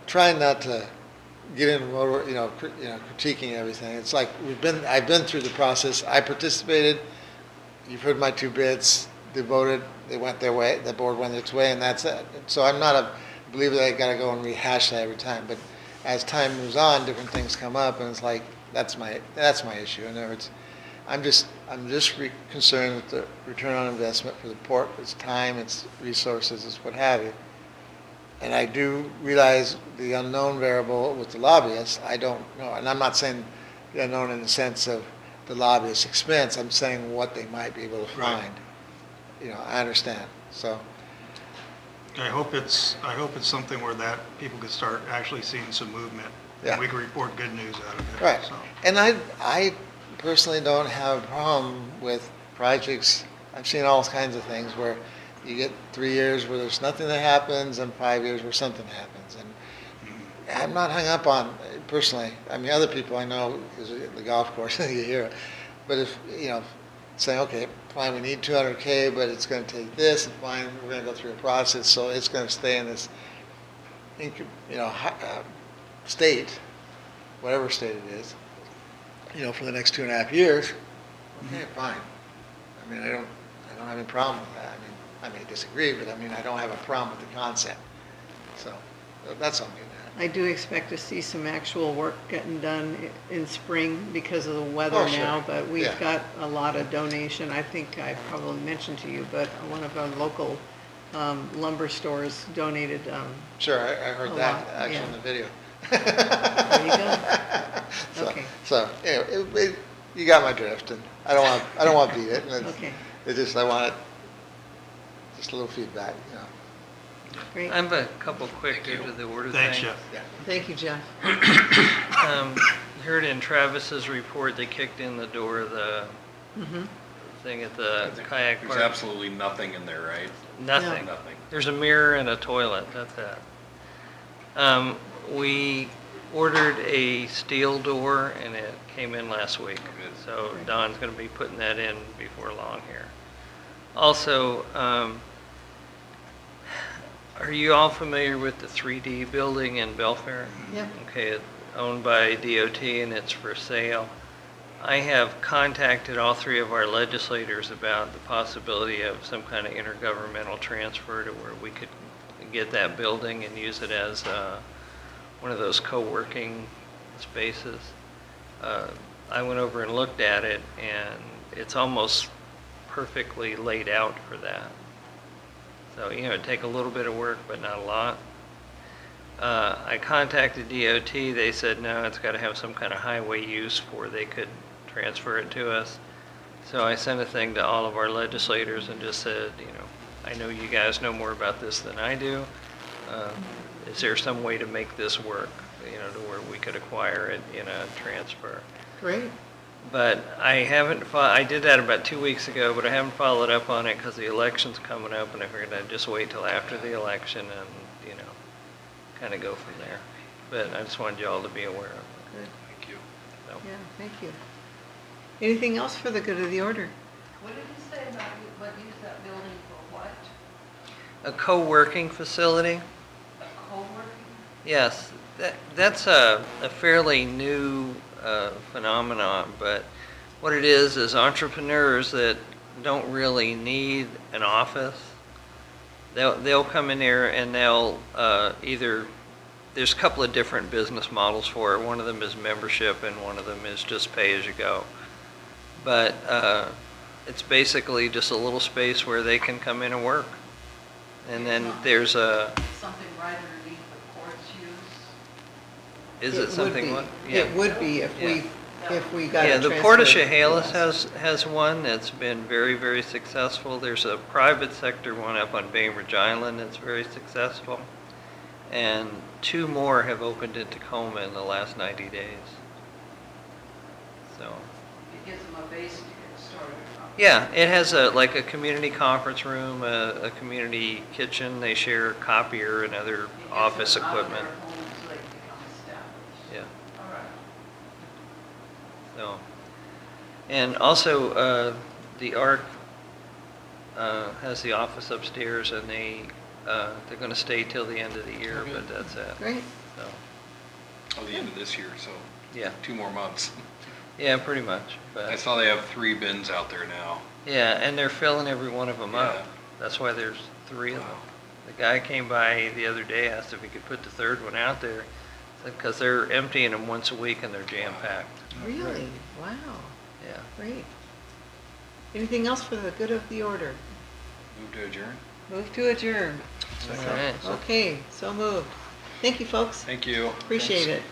trying not to get into critiquing everything. It's like I've been through the process. I participated. You've heard my two bits. They voted. They went their way. The board went its way, and that's it. So I'm not a believer that I got to go and rehash that every time. But as time moves on, different things come up, and it's like that's my issue. In other words, I'm just concerned with the return on investment for the port. It's time, it's resources, it's what have you. And I do realize the unknown variable with the lobbyists. I don't know, and I'm not saying the unknown in the sense of the lobbyist's expense. I'm saying what they might be able to
Right.
find. I understand. So,
I hope it's something where that people could start actually seeing some movement.
Yeah.
And we can report good news out of it.
right.
So.
And I personally don't have a problem with projects. I've seen all kinds of things where you get 3 years where there's nothing that happens and 5 years where something happens. And I'm not hung up on, personally, I mean, other people I know, because the golf course, you hear, but if, saying, okay, fine, we need 200K, but it's going to take this, and fine, we're going to go through a process, so it's going to stay in this, state, whatever state it is, for the next 2.5 years. Okay, fine. I mean, I don't have any problem with that. I mean, I may disagree, but I mean, I don't have a problem with the concept. So that's all I'm getting at.
I do expect to see some actual work getting done in spring because of the weather
Oh, sure.
now, but we've
Yeah.
got a lot of donation. I think I probably mentioned to you, but one of our local lumber stores donated,
Sure, I heard
A
that
lot,
actually
yeah.
in the video.
there you go.
So-
Okay.
So, anyway, you got my drift, and I don't want to beat it. And
Okay,
I want just a little feedback,
great.
I have a couple quick due to the order
Thanks,
thing.
Jeff.
Yeah.
Thank you, Jeff.
Heard in Travis's report, they kicked in the door of the
Mhm.
thing at the kayak
There's
park.
absolutely nothing in there, right?
Nothing.
Nothing.
There's a mirror and a toilet, that's it. We ordered a steel door and it came in last week.
Good.
So Don's gonna be putting that in before long here. Also, are you all familiar with the 3D building in Belfair?
Yeah.
Okay, it's owned by DOT and it's for sale. I have contacted all three of our legislators about the possibility of some kind of intergovernmental transfer to where we could get that building and use it as one of those co-working spaces. I went over and looked at it and it's almost perfectly laid out for that. So, it'd take a little bit of work, but not a lot. I contacted DOT, they said, no, it's got to have some kind of highway use before they could transfer it to us. So I sent a thing to all of our legislators and just said, I know you guys know more about this than I do. Is there some way to make this work, to where we could acquire it in a transfer?
Great.
But I I did that about 2 weeks ago, but I haven't followed up on it because the election's coming up and I figured I'd just wait till after the election and, kind of go from there. But I just wanted you all to be aware of it.
Good.
Thank you.
So.
Yeah, thank you. Anything else for the good of the order?
What did you say about what use that building for what?
A co-working facility?
A co-working?
Yes, that's a fairly new phenomenon, but what it is entrepreneurs that don't really need an office, they'll come in there and they'll either, there's a couple of different business models for it. One of them is membership and one of them is just pay as you go. But it's basically just a little space where they can come in and work. And then there's a,
Something right underneath the porch use?
is it something?
would
what-
be.
yeah.
It would be if we got
Yeah,
it
the Port of
transferred to
Chehalis
us.
has one that's been very, very successful. There's a private sector one up on Bainbridge Island that's very successful. And 2 more have opened in Tacoma in the last 90 days. So,
it gives them a base to get started from.
Yeah, it has like a community conference room, a community kitchen. They share copier and other
It gets
office
them out of
equipment.
their homes so they can become established.
Yeah,
All right.
so. And also, the ARC has the office upstairs, and they're going to stay till the end of the year,
Okay.
but that's it.
Great.
So,
Oh, the end of this year, so
yeah,
2 more months.
yeah, pretty much.
I
But
saw they have 3 bins out there now.
yeah, and they're filling every one of them
Yeah.
up. That's why there's 3 of them.
Wow.
The guy came by the other day, asked if he could put the 3rd one out there, because they're emptying them once a week and they're jam-packed.
Really? Wow,
Yeah.
great. Anything else for the good of the order?
Move to adjourn.
Move to adjourn.
All right.
Okay, so moved. Thank you, folks.
Thank you.
Appreciate it.